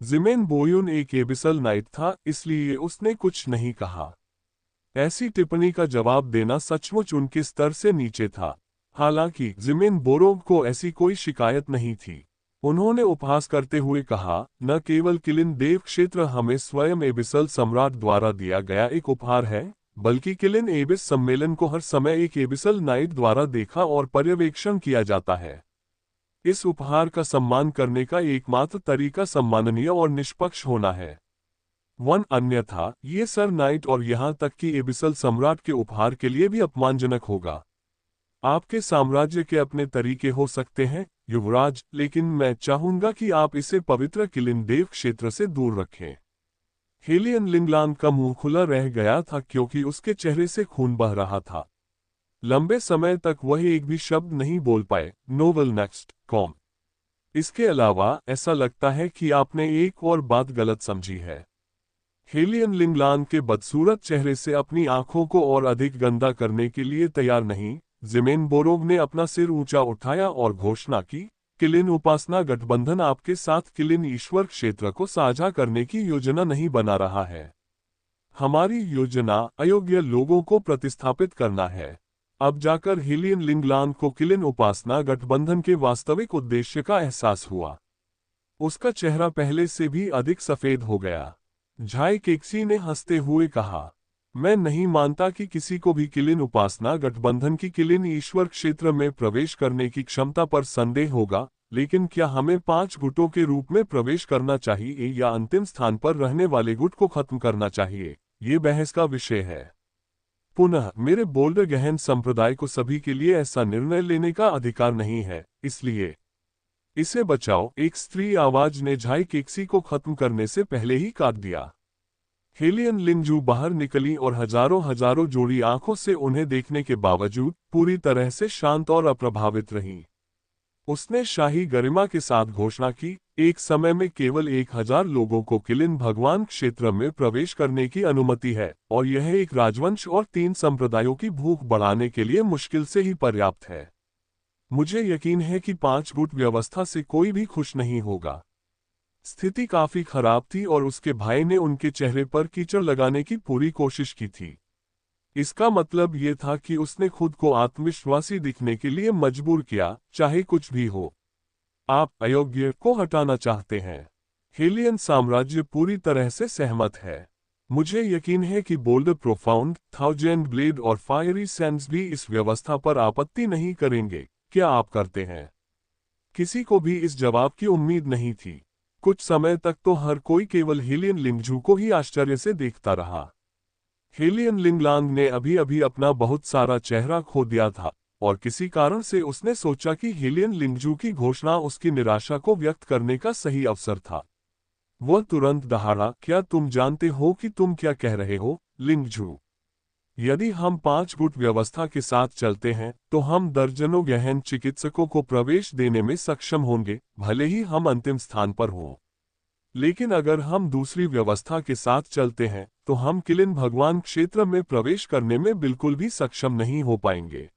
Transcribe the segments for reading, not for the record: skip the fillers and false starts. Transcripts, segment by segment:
Zeeman बोयुन एक abyssal night था, इसलिए उसने कुछ नहीं कहा। ऐसी टिप्पणी का जवाब देना सचमुच उनके स्तर से नीचे था। हालांकि जिमेन बोरोव को ऐसी कोई शिकायत नहीं थी। उन्होंने उपहास करते हुए कहा, न केवल किलिन देव क्षेत्र हमें स्वयं एबिसल सम्राट द्वारा दिया गया एक उपहार है, बल्कि किलिन एबिस सम्मेलन को हर समय एक एबिसल नाइट द्वारा देखा और पर्यवेक्षण किया जाता है। इस उपहार का सम्मान करने का एकमात्र तरीका सम्माननीय और निष्पक्ष होना है। अन्यथा ये सर नाइट और यहां तक कि एबिसल सम्राट के उपहार के लिए भी अपमानजनक होगा। आपके साम्राज्य के अपने तरीके हो सकते हैं युवराज, लेकिन मैं चाहूंगा कि आप इसे पवित्र किलिन देव क्षेत्र से दूर रखें। हेलियन लिंगलांग का मुंह खुला रह गया था क्योंकि उसके चेहरे से खून बह रहा था। लंबे समय तक वह एक भी शब्द नहीं बोल पाए। Novel next com. इसके अलावा ऐसा लगता है कि आपने एक और बात गलत समझी है। हेलियन लिंगलांग के बदसूरत चेहरे से अपनी आंखों को और अधिक गंदा करने के लिए तैयार नहीं। जिमेन बोरोव ने अपना सिर ऊंचा उठाया और घोषणा की, किलिन उपासना गठबंधन आपके साथ किलिन ईश्वर क्षेत्र को साझा करने की योजना नहीं बना रहा है। हमारी योजना अयोग्य लोगों को प्रतिस्थापित करना है। अब जाकर हेलियन लिंगलांग को किलिन उपासना गठबंधन के वास्तविक उद्देश्य का एहसास हुआ। उसका चेहरा पहले से भी अधिक सफेद हो गया। झाई केक्सी ने हंसते हुए कहा, मैं नहीं मानता कि किसी को भी किलिन उपासना गठबंधन की किलिन ईश्वर क्षेत्र में प्रवेश करने की क्षमता पर संदेह होगा, लेकिन क्या हमें 5 गुटों के रूप में प्रवेश करना चाहिए या अंतिम स्थान पर रहने वाले गुट को खत्म करना चाहिए, ये बहस का विषय है। पुनः मेरे बोल्डर गहन संप्रदाय को सभी के लिए ऐसा निर्णय लेने का अधिकार नहीं है, इसलिए इसे बचाओ। एक स्त्री आवाज ने झाई केक्सी को खत्म करने से पहले ही काट दिया। हेलियन लिंगजू बाहर निकली और हजारों हजारों जोड़ी आंखों से उन्हें देखने के बावजूद पूरी तरह से शांत और अप्रभावित रही। उसने शाही गरिमा के साथ घोषणा की, एक समय में केवल 1000 लोगों को किलिन भगवान क्षेत्र में प्रवेश करने की अनुमति है, और यह एक राजवंश और 3 संप्रदायों की भूख बढ़ाने के लिए मुश्किल से ही पर्याप्त है। मुझे यकीन है कि 5 गुट व्यवस्था से कोई भी खुश नहीं होगा। स्थिति काफी खराब थी और उसके भाई ने उनके चेहरे पर कीचड़ लगाने की पूरी कोशिश की थी। इसका मतलब यह था कि उसने खुद को आत्मविश्वासी दिखने के लिए मजबूर किया, चाहे कुछ भी हो। आप अयोग्य को हटाना चाहते हैं। हेलियन साम्राज्य पूरी तरह से सहमत है। मुझे यकीन है कि बोल्डर प्रोफाउंड, थाउजेंड ब्लेड और फायरी सैंड्स भी इस व्यवस्था पर आपत्ति नहीं करेंगे। क्या आप करते हैं? किसी को भी इस जवाब की उम्मीद नहीं थी। कुछ समय तक तो हर कोई केवल हेलियन लिंगजू को ही आश्चर्य से देखता रहा। हेलियन लिंगलांग ने अभी अभी अपना बहुत सारा चेहरा खो दिया था, और किसी कारण से उसने सोचा कि हेलियन लिंगजू की घोषणा उसकी निराशा को व्यक्त करने का सही अवसर था। वह तुरंत दहाड़ा, क्या तुम जानते हो कि तुम क्या कह रहे हो, लिंगजू? यदि हम 5 गुट व्यवस्था के साथ चलते हैं, तो हम दर्जनों गहन चिकित्सकों को प्रवेश देने में सक्षम होंगे, भले ही हम अंतिम स्थान पर हों। लेकिन अगर हम दूसरी व्यवस्था के साथ चलते हैं, तो हम किलिन भगवान क्षेत्र में प्रवेश करने में बिल्कुल भी सक्षम नहीं हो पाएंगे।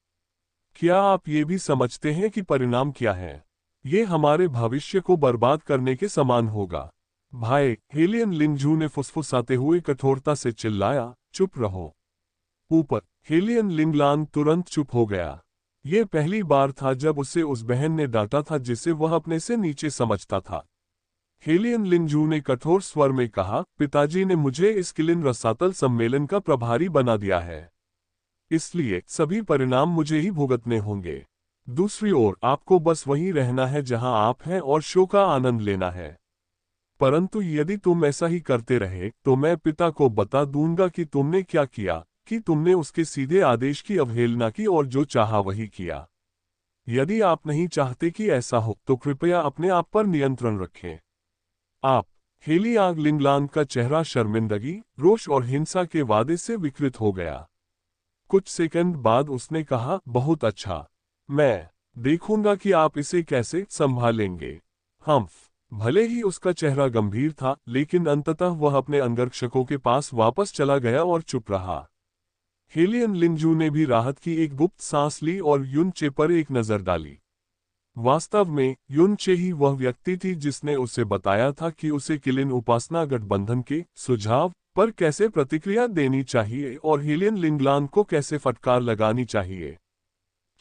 क्या आप ये भी समझते हैं कि परिणाम क्या है? ये हमारे भविष्य को बर्बाद करने के समान होगा। भाई, हेलियन लिंगजू ने फुसफुसाते हुए कठोरता से चिल्लाया, चुप रहो। ऊपर। हेलियन लिंगलांग तुरंत चुप हो गया। यह पहली बार था जब उसे उस बहन ने डांटा था जिसे वह अपने से नीचे समझता था। हेलियन लिंगजू ने कठोर स्वर में कहा, पिताजी ने मुझे इस किलिन रसातल सम्मेलन का प्रभारी बना दिया है, इसलिए सभी परिणाम मुझे ही भुगतने होंगे। दूसरी ओर आपको बस वहीं रहना है जहां आप हैं और शो का आनंद लेना है। परंतु यदि तुम ऐसा ही करते रहे, तो मैं पिता को बता दूंगा कि तुमने क्या किया, कि तुमने उसके सीधे आदेश की अवहेलना की और जो चाहा वही किया। यदि आप नहीं चाहते कि ऐसा हो, तो कृपया अपने आप पर नियंत्रण रखें। आप। हेलियांग लिंगलांग का चेहरा शर्मिंदगी, रोष और हिंसा के वादे से विकृत हो गया। कुछ सेकंड बाद उसने कहा, बहुत अच्छा। मैं देखूंगा कि आप इसे कैसे संभालेंगे। हम्फ। भले ही उसका चेहरा गंभीर था, लेकिन अंततः वह अपने अंगरक्षकों के पास वापस चला गया और चुप रहा। हेलियन लिंगजू ने भी राहत की एक गुप्त सांस ली और युनचे पर एक नजर डाली। वास्तव में युन चे ही वह व्यक्ति थी जिसने उसे बताया था कि उसे किलिन उपासना गठबंधन के सुझाव पर कैसे प्रतिक्रिया देनी चाहिए और हेलियन लिंगलांग को कैसे फटकार लगानी चाहिए।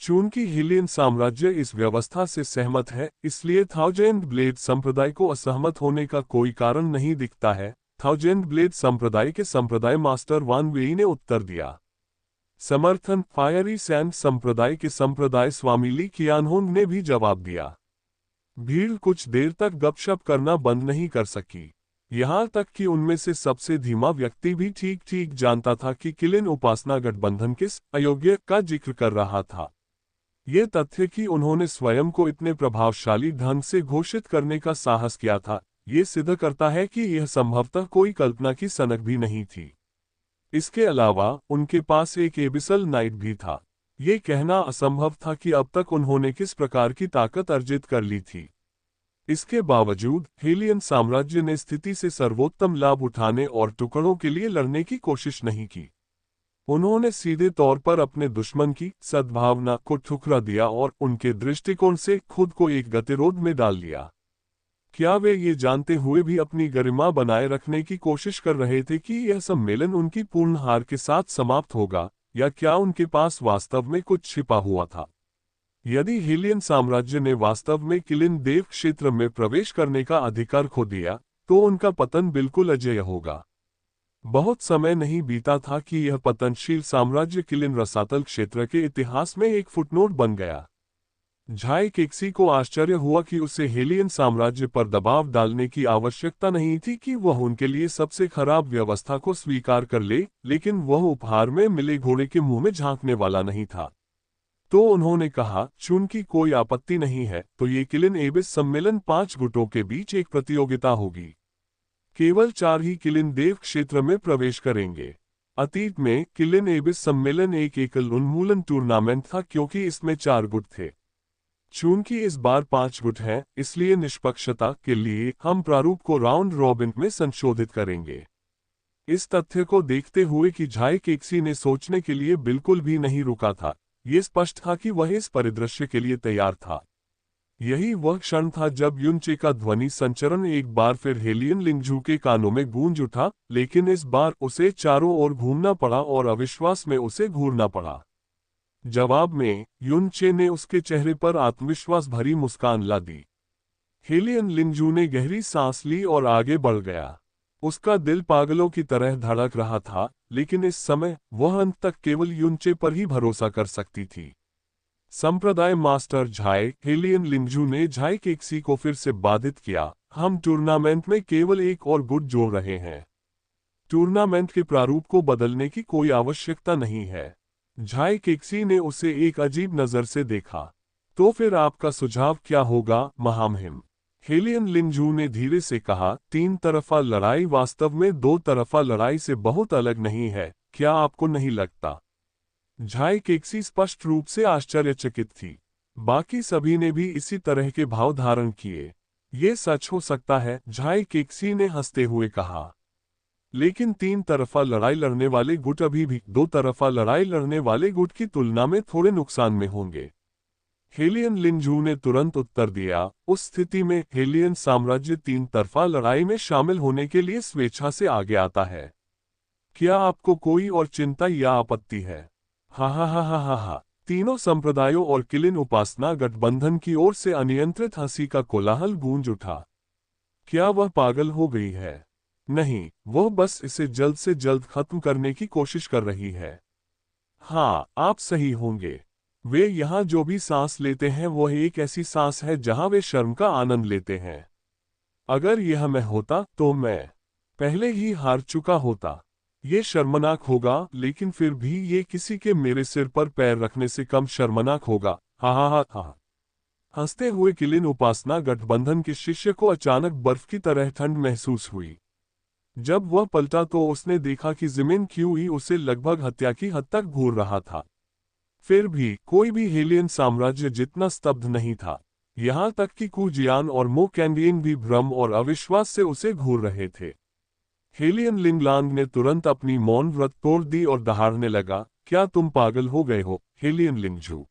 चूंकि हेलियन साम्राज्य इस व्यवस्था से सहमत है, इसलिए थाउजेंड ब्लेड संप्रदाय को असहमत होने का कोई कारण नहीं दिखता है। थाउजेंड ब्लेड संप्रदाय के संप्रदाय मास्टर वान वेई ने उत्तर दिया। समर्थन फायरी सैंड संप्रदाय के संप्रदाय स्वामी ली कियानहोंग ने भी जवाब दिया। भीड़ कुछ देर तक गपशप करना बंद नहीं कर सकी, यहां तक कि उनमें से सबसे धीमा व्यक्ति भी ठीक ठीक जानता था कि किलिन उपासना गठबंधन किस अयोग्य का जिक्र कर रहा था। ये तथ्य कि उन्होंने स्वयं को इतने प्रभावशाली ढंग से घोषित करने का साहस किया था, ये सिद्ध करता है कि यह संभवतः कोई कल्पना की सनक भी नहीं थी। इसके अलावा उनके पास एक एबिसल नाइट भी था। ये कहना असंभव था कि अब तक उन्होंने किस प्रकार की ताकत अर्जित कर ली थी। इसके बावजूद हेलियन साम्राज्य ने स्थिति से सर्वोत्तम लाभ उठाने और टुकड़ों के लिए लड़ने की कोशिश नहीं की। उन्होंने सीधे तौर पर अपने दुश्मन की सद्भावना को ठुकरा दिया और उनके दृष्टिकोण से खुद को एक गतिरोध में डाल लिया। क्या वे ये जानते हुए भी अपनी गरिमा बनाए रखने की कोशिश कर रहे थे कि यह सम्मेलन उनकी पूर्ण हार के साथ समाप्त होगा, या क्या उनके पास वास्तव में कुछ छिपा हुआ था? यदि हेलियन साम्राज्य ने वास्तव में किलिन देव क्षेत्र में प्रवेश करने का अधिकार खो दिया, तो उनका पतन बिल्कुल अजेय होगा। बहुत समय नहीं बीता था कि यह पतनशील साम्राज्य किलिन रसातल क्षेत्र के इतिहास में एक फुटनोट बन गया। झाई केक्सी को आश्चर्य हुआ कि उसे हेलियन साम्राज्य पर दबाव डालने की आवश्यकता नहीं थी कि वह उनके लिए सबसे खराब व्यवस्था को स्वीकार कर ले, लेकिन वह उपहार में मिले घोड़े के मुंह में झांकने वाला नहीं था। तो उन्होंने कहा, चूंकि कोई आपत्ति नहीं है, तो ये किलिन एबिस सम्मेलन 5 गुटों के बीच एक प्रतियोगिता होगी। केवल 4 ही किलिन देव क्षेत्र में प्रवेश करेंगे। अतीत में किलिन एबिस सम्मेलन एक एकल उन्मूलन टूर्नामेंट था क्योंकि इसमें 4 गुट थे। चूंकि इस बार 5 गुट हैं, इसलिए निष्पक्षता के लिए हम प्रारूप को राउंड रॉबिन में संशोधित करेंगे। इस तथ्य को देखते हुए कि झाई केक्सी ने सोचने के लिए बिल्कुल भी नहीं रुका था, ये स्पष्ट था कि वह इस परिदृश्य के लिए तैयार था। यही वह क्षण था जब युनचे का ध्वनि संचरण एक बार फिर हेलियन लिंगजू के कानों में गूंज उठा, लेकिन इस बार उसे चारों ओर घूमना पड़ा और अविश्वास में उसे घूरना पड़ा। जवाब में युनचे ने उसके चेहरे पर आत्मविश्वास भरी मुस्कान ला दी। हेलियन लिंगजू ने गहरी सांस ली और आगे बढ़ गया। उसका दिल पागलों की तरह धड़क रहा था, लेकिन इस समय वह अंत तक केवल युनचे पर ही भरोसा कर सकती थी। संप्रदाय मास्टर झाई हेलियन लिंगजू ने झाई केक्सी को फिर से बाधित किया। हम टूर्नामेंट में केवल एक और गुट जोड़ रहे हैं। टूर्नामेंट के प्रारूप को बदलने की कोई आवश्यकता नहीं है। झाई केक्सी ने उसे एक अजीब नजर से देखा। तो फिर आपका सुझाव क्या होगा, महामहिम? हेलियन लिंगजू ने धीरे से कहा, 3 तरफा लड़ाई वास्तव में 2 तरफा लड़ाई से बहुत अलग नहीं है, क्या आपको नहीं लगता? झाई केक्सी स्पष्ट रूप से आश्चर्यचकित थी। बाकी सभी ने भी इसी तरह के भाव धारण किए। ये सच हो सकता है, झाई केक्सी ने हंसते हुए कहा। लेकिन 3 तरफा लड़ाई लड़ने वाले गुट अभी भी 2 तरफा लड़ाई लड़ने वाले गुट की तुलना में थोड़े नुकसान में होंगे। हेलियन लिंगजू ने तुरंत उत्तर दिया, उस स्थिति में हेलियन साम्राज्य 3 तरफा लड़ाई में शामिल होने के लिए स्वेच्छा से आगे आता है। क्या आपको कोई और चिंता या आपत्ति है? हा हा हा हा हा हा। तीनों संप्रदायों और किलिन उपासना गठबंधन की ओर से अनियंत्रित हंसी का कोलाहल गूंज उठा। क्या वह पागल हो गई है? नहीं, वह बस इसे जल्द से जल्द खत्म करने की कोशिश कर रही है। हाँ, आप सही होंगे। वे यहाँ जो भी सांस लेते हैं वह एक ऐसी सांस है जहाँ वे शर्म का आनंद लेते हैं। अगर यह मैं होता तो मैं पहले ही हार चुका होता। ये शर्मनाक होगा, लेकिन फिर भी ये किसी के मेरे सिर पर पैर रखने से कम शर्मनाक होगा। हा हा हा हा। हंसते हुए किलिन उपासना गठबंधन के शिष्य को अचानक बर्फ की तरह ठंड महसूस हुई। जब वह पलटा तो उसने देखा कि ज़मीन क्यूई उसे लगभग हत्या की हद तक घूर रहा था। फिर भी कोई भी हेलियन साम्राज्य जितना स्तब्ध नहीं था। यहां तक कि कुजियान और मो कैंडियन भी भ्रम और अविश्वास से उसे घूर रहे थे। हेलियन लिंगलांग ने तुरंत अपनी मौन व्रत तोड़ दी और दहाड़ने लगा, क्या तुम पागल हो गए हो, हेलियन लिंगजू?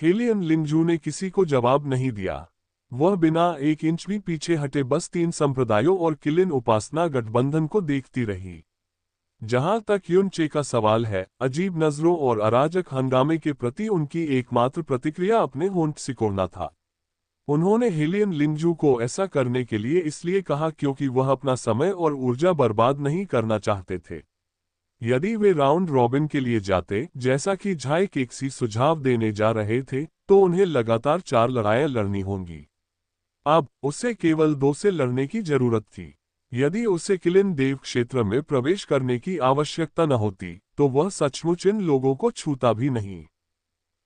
हेलियन लिंगजू ने किसी को जवाब नहीं दिया। वह बिना एक इंच भी पीछे हटे बस तीन संप्रदायों और किलिन उपासना गठबंधन को देखती रही। जहां तक युनचे का सवाल है, अजीब नजरों और अराजक हंगामे के प्रति उनकी एकमात्र प्रतिक्रिया अपने होंठ सिकोड़ना था। उन्होंने हेलियन लिंगजू को ऐसा करने के लिए इसलिए कहा क्योंकि वह अपना समय और ऊर्जा बर्बाद नहीं करना चाहते थे। यदि वे राउंड रॉबिन के लिए जाते, जैसा कि झाई केक्सी सुझाव देने जा रहे थे, तो उन्हें लगातार 4 लड़ाइयां लड़नी होंगी। अब उसे केवल 2 से लड़ने की जरूरत थी। यदि उसे किलिन देव क्षेत्र में प्रवेश करने की आवश्यकता न होती, तो वह सचमुच इन लोगों को छूता भी नहीं।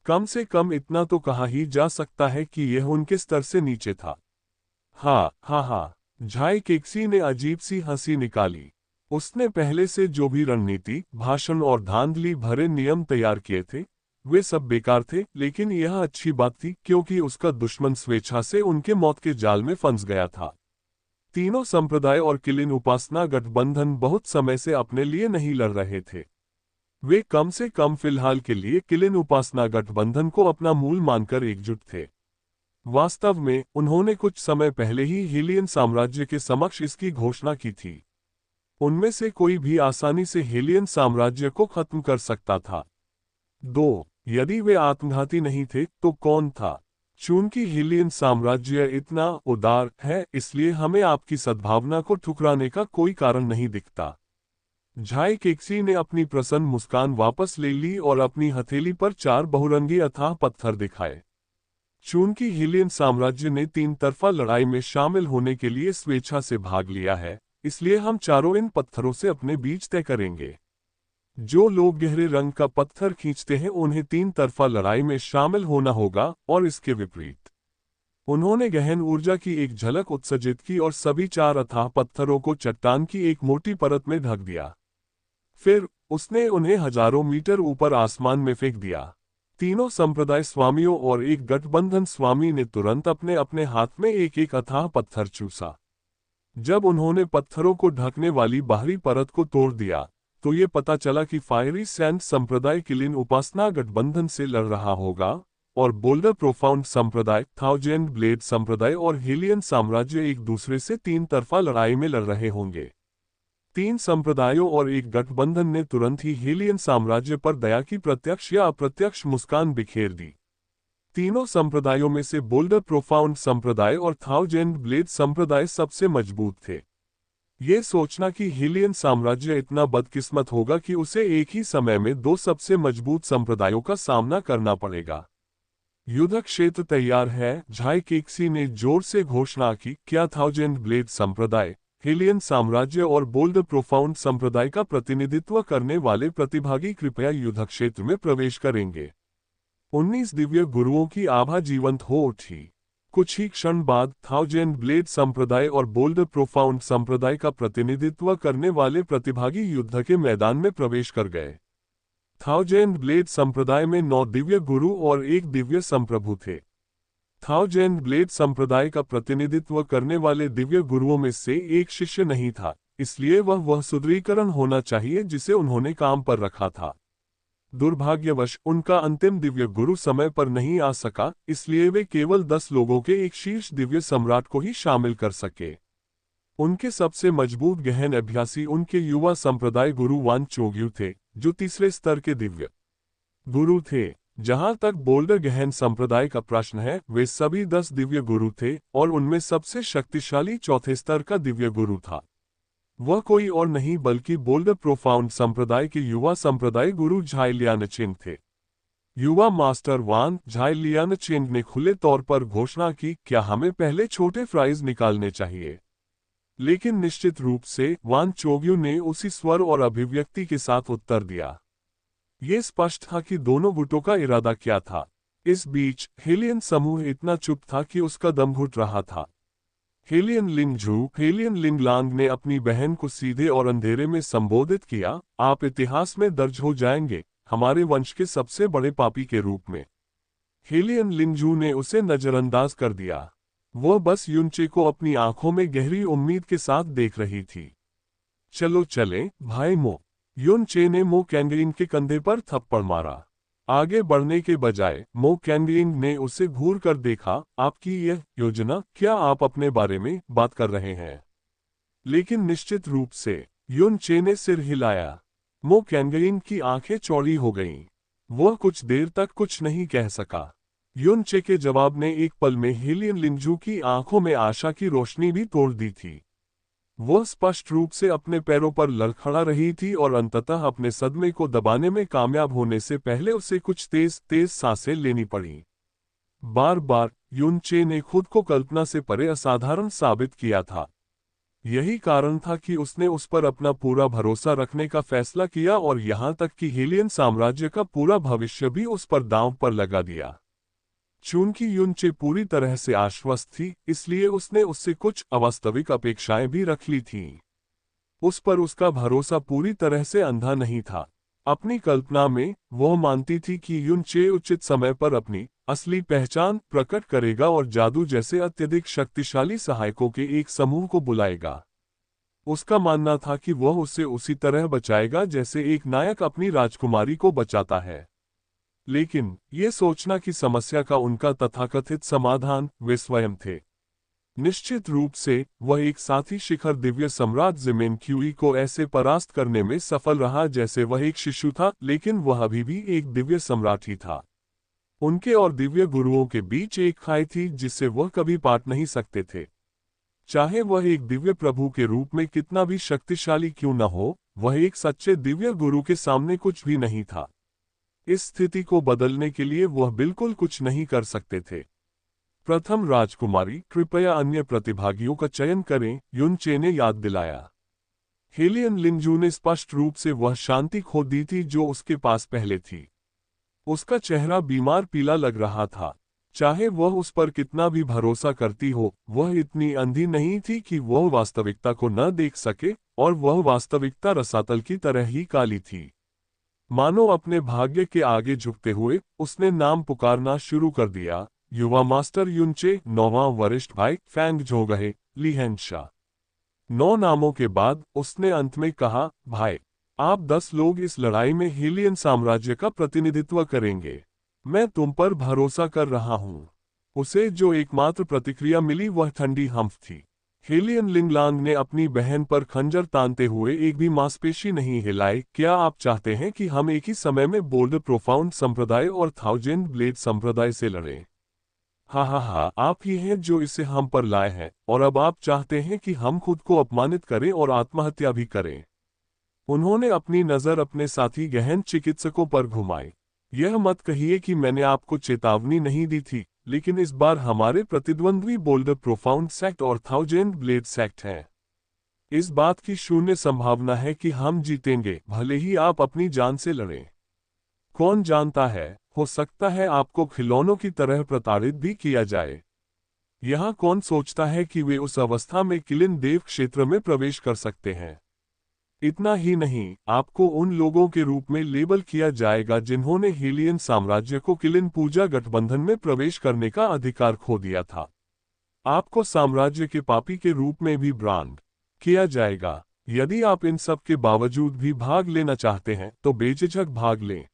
कम से कम इतना तो कहा ही जा सकता है कि यह उनके स्तर से नीचे था। हाँ, झाई केक्सी ने अजीब सी हंसी निकाली। उसने पहले से जो भी रणनीति, भाषण और धांधली भरे नियम तैयार किए थे, वे सब बेकार थे, लेकिन यह अच्छी बात थी क्योंकि उसका दुश्मन स्वेच्छा से उनके मौत के जाल में फंस गया था। तीनों संप्रदाय और किलिन उपासना गठबंधन बहुत समय से अपने लिए नहीं लड़ रहे थे। वे कम से कम फिलहाल के लिए किलिन उपासना गठबंधन को अपना मूल मानकर एकजुट थे। वास्तव में उन्होंने कुछ समय पहले ही हेलियन साम्राज्य के समक्ष इसकी घोषणा की थी। उनमें से कोई भी आसानी से हेलियन साम्राज्य को खत्म कर सकता था। 2. यदि वे आत्मघाती नहीं थे तो कौन था? चूंकि हेलियन साम्राज्य इतना उदार है, इसलिए हमें आपकी सद्भावना को ठुकराने का कोई कारण नहीं दिखता। झाई केक्सी ने अपनी प्रसन्न मुस्कान वापस ले ली और अपनी हथेली पर 4 बहुरंगी अथाह पत्थर दिखाए। चूंकि हेलियन साम्राज्य ने 3 तरफा लड़ाई में शामिल होने के लिए स्वेच्छा से भाग लिया है, इसलिए हम चारों इन पत्थरों से अपने बीच तय करेंगे। जो लोग गहरे रंग का पत्थर खींचते हैं उन्हें 3 तरफा लड़ाई में शामिल होना होगा, और इसके विपरीत। उन्होंने गहन ऊर्जा की एक झलक उत्सर्जित की और सभी 4 अथाह पत्थरों को चट्टान की एक मोटी परत में ढक दिया। फिर उसने उन्हें हजारों मीटर ऊपर आसमान में फेंक दिया। तीनों संप्रदाय स्वामियों और एक गठबंधन स्वामी ने तुरंत अपने अपने हाथ में एक एक अथाह पत्थर चूसा। जब उन्होंने पत्थरों को ढकने वाली बाहरी परत को तोड़ दिया, तो ये पता चला कि फायरी सैंड संप्रदाय किलिन उपासना गठबंधन से लड़ रहा होगा, और बोल्डर प्रोफाउंड संप्रदाय, थाउजेंड ब्लेड संप्रदाय और हेलियन साम्राज्य एक दूसरे से 3 तरफा लड़ाई में लड़ रहे होंगे। 3 संप्रदायों और एक गठबंधन ने तुरंत ही हेलियन साम्राज्य पर दया की प्रत्यक्ष या अप्रत्यक्ष मुस्कान बिखेर दी। तीनों संप्रदायों में से बोल्डर प्रोफाउंड संप्रदाय और थाउजेंड ब्लेड संप्रदाय सबसे मजबूत थे। ये सोचना कि हेलियन साम्राज्य इतना बदकिस्मत होगा कि उसे एक ही समय में 2 सबसे मजबूत संप्रदायों का सामना करना पड़ेगा। युद्ध क्षेत्र तैयार है, झाई केक्सी ने जोर से घोषणा की। क्या थाउजेंड ब्लेड संप्रदाय, हेलियन साम्राज्य और बोल्डर प्रोफाउंड संप्रदाय का प्रतिनिधित्व करने वाले प्रतिभागी कृपया युद्ध क्षेत्र में प्रवेश करेंगे? 19 दिव्य गुरुओं की आभा जीवंत हो उठी। कुछ ही क्षण बाद थाउजेंड ब्लेड संप्रदाय और बोल्डर प्रोफाउंड संप्रदाय का प्रतिनिधित्व करने वाले प्रतिभागी युद्ध के मैदान में प्रवेश कर गए। थाउजेंड ब्लेड संप्रदाय में 9 दिव्य गुरु और 1 दिव्य संप्रभु थे। थाउजेंड ब्लेड संप्रदाय का प्रतिनिधित्व करने वाले दिव्य गुरुओं में से एक शिष्य नहीं था, इसलिए वह सुदृढ़ीकरण होना चाहिए जिसे उन्होंने काम पर रखा था। दुर्भाग्यवश उनका अंतिम दिव्य गुरु समय पर नहीं आ सका, इसलिए वे केवल 10 लोगों के एक शीर्ष दिव्य सम्राट को ही शामिल कर सके। उनके सबसे मजबूत गहन अभ्यासी उनके युवा संप्रदाय गुरु वान चोग्यू थे, जो तीसरे स्तर के दिव्य गुरु थे। जहां तक बोल्डर गहन संप्रदाय का प्रश्न है, वे सभी 10 दिव्य गुरु थे, और उनमें सबसे शक्तिशाली चौथे स्तर का दिव्य गुरु था। वह कोई और नहीं बल्कि बोल्डर प्रोफाउंड संप्रदाय के युवा संप्रदाय गुरु झाई लियानचेंग थे। युवा मास्टर वान झाई लियानचेंग ने खुले तौर पर घोषणा की, क्या हमें पहले छोटे फ्राइज निकालने चाहिए? लेकिन निश्चित रूप से वान चोग्यू ने उसी स्वर और अभिव्यक्ति के साथ उत्तर दिया। ये स्पष्ट था कि दोनों गुटों का इरादा क्या था। इस बीच हेलियन समूह इतना चुप था कि उसका दम घुट रहा था। हेलियन लिंगजू, हेलियन लिंगलांग ने अपनी बहन को सीधे और अंधेरे में संबोधित किया, आप इतिहास में दर्ज हो जाएंगे, हमारे वंश के सबसे बड़े पापी के रूप में। हेलियन लिंगजू ने उसे नजरअंदाज कर दिया। वह बस युनचे को अपनी आंखों में गहरी उम्मीद के साथ देख रही थी। चलो चलें, भाई मो। युनचे ने मो कैंगइन के कंधे पर थप्पड़ मारा। आगे बढ़ने के बजाय मो कैंगयिंग ने उसे घूर कर देखा। आपकी यह योजना, क्या आप अपने बारे में बात कर रहे हैं? लेकिन निश्चित रूप से, युन चे ने सिर हिलाया। मो कैंगयिंग की आंखें चौड़ी हो गईं। वह कुछ देर तक कुछ नहीं कह सका। युन चे के जवाब ने एक पल में हेलियन लिंजू की आंखों में आशा की रोशनी भी तोड़ दी थी। वह स्पष्ट रूप से अपने पैरों पर लड़खड़ा रही थी और अंततः अपने सदमे को दबाने में कामयाब होने से पहले उसे कुछ तेज तेज सांसें लेनी पड़ी। बार बार युन चे ने खुद को कल्पना से परे असाधारण साबित किया था। यही कारण था कि उसने उस पर अपना पूरा भरोसा रखने का फैसला किया और यहां तक कि हेलियन साम्राज्य का पूरा भविष्य भी उस पर दांव पर लगा दिया। चूंकि युन चे पूरी तरह से आश्वस्त थी, इसलिए उसने उससे कुछ अवास्तविक अपेक्षाएं भी रख ली थीं। उस पर उसका भरोसा पूरी तरह से अंधा नहीं था। अपनी कल्पना में वह मानती थी कि युन चे उचित समय पर अपनी असली पहचान प्रकट करेगा और जादू जैसे अत्यधिक शक्तिशाली सहायकों के एक समूह को बुलाएगा। उसका मानना था कि वह उसे उसी तरह बचाएगा जैसे एक नायक अपनी राजकुमारी को बचाता है। लेकिन ये सोचना कि समस्या का उनका तथाकथित समाधान वे स्वयं थे। निश्चित रूप से वह एक साथी शिखर दिव्य सम्राट जिमेन क्यूई को ऐसे परास्त करने में सफल रहा जैसे वह एक शिशु था, लेकिन वह अभी भी एक दिव्य सम्राट ही था। उनके और दिव्य गुरुओं के बीच एक खाई थी जिससे वह कभी पाट नहीं सकते थे। चाहे वह एक दिव्य प्रभु के रूप में कितना भी शक्तिशाली क्यों न हो, वह एक सच्चे दिव्य गुरु के सामने कुछ भी नहीं था। इस स्थिति को बदलने के लिए वह बिल्कुल कुछ नहीं कर सकते थे। प्रथम राजकुमारी, कृपया अन्य प्रतिभागियों का चयन करें, युन चे ने याद दिलाया। हेलियन लिंजू ने स्पष्ट रूप से वह शांति खो दी थी जो उसके पास पहले थी। उसका चेहरा बीमार पीला लग रहा था। चाहे वह उस पर कितना भी भरोसा करती हो, वह इतनी अंधी नहीं थी कि वह वास्तविकता को न देख सके, और वह वास्तविकता रसातल की तरह ही काली थी। मानो अपने भाग्य के आगे झुकते हुए उसने नाम पुकारना शुरू कर दिया। युवा मास्टर युनचे, 9वां वरिष्ठ भाई फैंग जोगहे, लीहेंशा। 9 नामों के बाद उसने अंत में कहा, भाई, आप 10 लोग इस लड़ाई में हेलियन साम्राज्य का प्रतिनिधित्व करेंगे। मैं तुम पर भरोसा कर रहा हूं। उसे जो एकमात्र प्रतिक्रिया मिली वह ठंडी हंफ थी। हेलियन लिंगलांग ने अपनी बहन पर खंजर तानते हुए एक भी मांसपेशी नहीं हिलाई। क्या आप चाहते हैं कि हम एक ही समय में बोल्ड प्रोफाउंड संप्रदाय और थाउजेंड ब्लेड संप्रदाय से लड़ें? हा, आप ही हैं जो इसे हम पर लाए हैं, और अब आप चाहते हैं कि हम खुद को अपमानित करें और आत्महत्या भी करें। उन्होंने अपनी नजर अपने साथी गहन चिकित्सकों पर घुमाई। यह मत कहिए कि मैंने आपको चेतावनी नहीं दी थी, लेकिन इस बार हमारे प्रतिद्वंद्वी बोल्डर प्रोफाउंड सेक्ट और थाउजेंड ब्लेड सेक्ट हैं। इस बात की शून्य संभावना है कि हम जीतेंगे, भले ही आप अपनी जान से लड़ें। कौन जानता है, हो सकता है आपको खिलौनों की तरह प्रताड़ित भी किया जाए। यहाँ कौन सोचता है कि वे उस अवस्था में किलिन देव क्षेत्र में प्रवेश कर सकते हैं? इतना ही नहीं, आपको उन लोगों के रूप में लेबल किया जाएगा जिन्होंने हेलियन साम्राज्य को किलिन पूजा गठबंधन में प्रवेश करने का अधिकार खो दिया था। आपको साम्राज्य के पापी के रूप में भी ब्रांड किया जाएगा। यदि आप इन सब के बावजूद भी भाग लेना चाहते हैं तो बेझिझक भाग लें।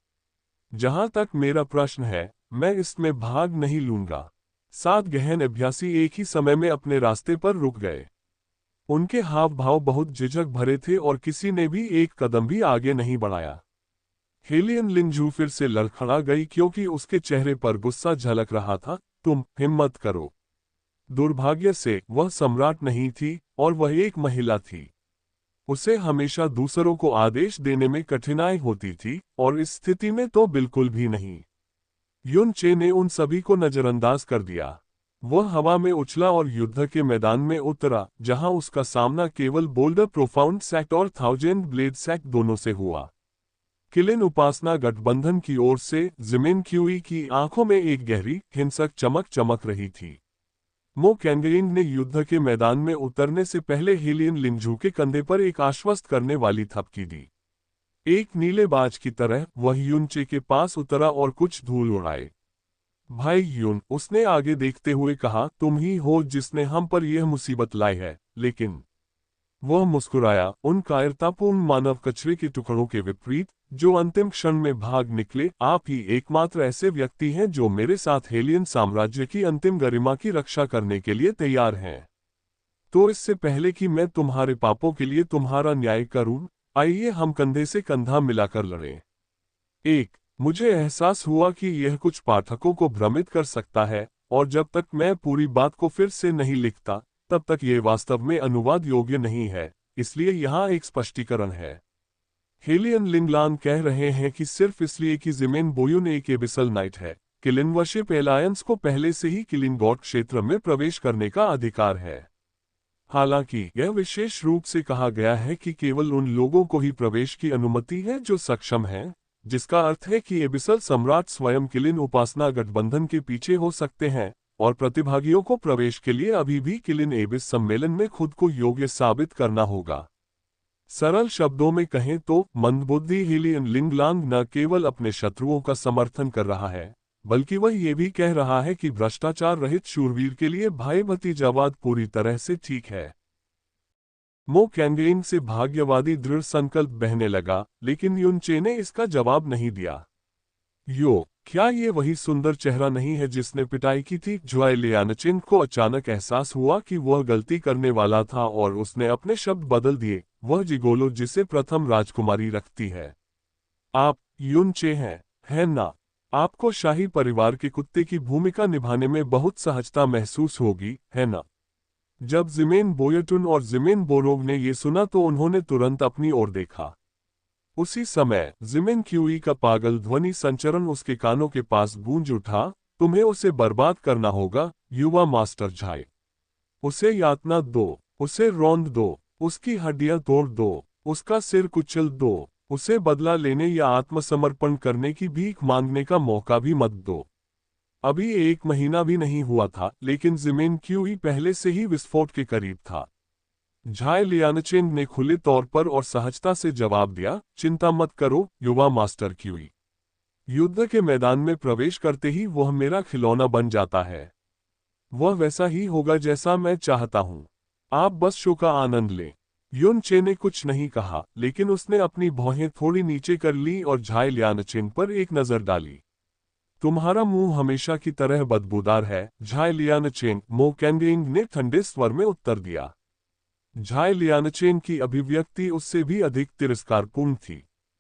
जहां तक मेरा प्रश्न है, मैं इसमें भाग नहीं लूंगा। 7 गहन अभ्यासी एक ही समय में अपने रास्ते पर रुक गए। उनके हाव भाव बहुत झिझक भरे थे और किसी ने भी एक कदम भी आगे नहीं बढ़ाया। हेलियन लिंजू फिर से लड़खड़ा गई क्योंकि उसके चेहरे पर गुस्सा झलक रहा था। तुम हिम्मत करो। दुर्भाग्य से वह सम्राट नहीं थी और वह एक महिला थी। उसे हमेशा दूसरों को आदेश देने में कठिनाई होती थी, और इस स्थिति में तो बिल्कुल भी नहीं। युन चे ने उन सभी को नजरअंदाज कर दिया। वह हवा में उछला और युद्ध के मैदान में उतरा, जहां उसका सामना केवल बोल्डर प्रोफाउंड सेक्ट और थाउजेंड ब्लेड सेक्ट दोनों से हुआ। किलिन उपासना गठबंधन की ओर से जिमिन क्यूई की आंखों में एक गहरी हिंसक चमक चमक रही थी। मो कैंगयिंग ने युद्ध के मैदान में उतरने से पहले हेलियन लिंजू के कंधे पर एक आश्वस्त करने वाली थपकी दी। एक नीलेबाज की तरह वह युन चे के पास उतरा और कुछ धूल उड़ाए। भाई युन, उसने आगे देखते हुए कहा, तुम ही हो जिसने हम पर यह मुसीबत लाई है, लेकिन वह मुस्कुराया, उन कायरतापूर्ण मानव कचरे के टुकड़ों के विपरीत जो अंतिम क्षण में भाग निकले। आप ही एकमात्र ऐसे व्यक्ति हैं जो मेरे साथ हेलियन साम्राज्य की अंतिम गरिमा की रक्षा करने के लिए तैयार हैं। तो इससे पहले कि मैं तुम्हारे पापों के लिए तुम्हारा न्याय करूं, आइए हम कंधे से कंधा मिलाकर लड़ें। मुझे एहसास हुआ कि यह कुछ पाठकों को भ्रमित कर सकता है, और जब तक मैं पूरी बात को फिर से नहीं लिखता, तब तक यह वास्तव में अनुवाद योग्य नहीं है, इसलिए यहाँ एक स्पष्टीकरण है। हेलियन लिंगलांग कह रहे हैं कि सिर्फ इसलिए कि जिमेन बोयुन एक एबिसल नाइट है, किलिन वर्शिप एलायंस को पहले से ही किलिन गॉड क्षेत्र में प्रवेश करने का अधिकार है। हालांकि यह विशेष रूप से कहा गया है कि केवल उन लोगों को ही प्रवेश की अनुमति है जो सक्षम हैं, जिसका अर्थ है कि एबिसल सम्राट स्वयं किलिन उपासना गठबंधन के पीछे हो सकते हैं, और प्रतिभागियों को प्रवेश के लिए अभी भी किलिन एबिस सम्मेलन में खुद को योग्य साबित करना होगा। सरल शब्दों में कहें तो मंदबुद्धि हेलियन लिंगलांग न केवल अपने शत्रुओं का समर्थन कर रहा है, बल्कि वह ये भी कह रहा है कि भ्रष्टाचार रहित शूरवीर के लिए भाई भतीजावाद पूरी तरह से ठीक है। मो कैंगेन से भाग्यवादी दृढ़ संकल्प बहने लगा, लेकिन युनचे ने इसका जवाब नहीं दिया। क्या ये वही सुंदर चेहरा नहीं है जिसने पिटाई की थी? ज्वाई लियानचिन को अचानक एहसास हुआ कि वह गलती करने वाला था और उसने अपने शब्द बदल दिए। वह जिगोलो जिसे प्रथम राजकुमारी रखती है। आप युनचे हैं, है ना? आपको शाही परिवार के कुत्ते की भूमिका निभाने में बहुत सहजता महसूस होगी, है ना? जब जिमेन बोयटुन और जिमेन बोरोग ने ये सुना तो उन्होंने तुरंत अपनी ओर देखा। उसी समय जिमेन क्यूई का पागल ध्वनि संचरण उसके कानों के पास गूंज उठा, तुम्हें उसे बर्बाद करना होगा, युवा मास्टर झाई। उसे यातना दो, उसे रौंद दो, उसकी हड्डियां तोड़ दो, उसका सिर कुचल दो, उसे बदला लेने या आत्मसमर्पण करने की भीख मांगने का मौका भी मत दो। अभी 1 महीना भी नहीं हुआ था, लेकिन जिमेन क्यूई पहले से ही विस्फोट के करीब था। झाई लियानचेन ने खुले तौर पर और सहजता से जवाब दिया, चिंता मत करो, युवा मास्टर क्यूई। युद्ध के मैदान में प्रवेश करते ही वह मेरा खिलौना बन जाता है। वह वैसा ही होगा जैसा मैं चाहता हूं। आप बस शो का आनंद लें। युनचे ने कुछ नहीं कहा, लेकिन उसने अपनी भौहें थोड़ी नीचे कर ली और झाई लियानचेन पर एक नजर डाली। तुम्हारा मुंह हमेशा की तरह बदबूदार है, झाई लियानचेन, मो कैंगेंग ने ठंडे स्वर में उत्तर दिया। झाई लियानचेन की अभिव्यक्ति उससे भी अधिक तिरस्कारपूर्ण थी।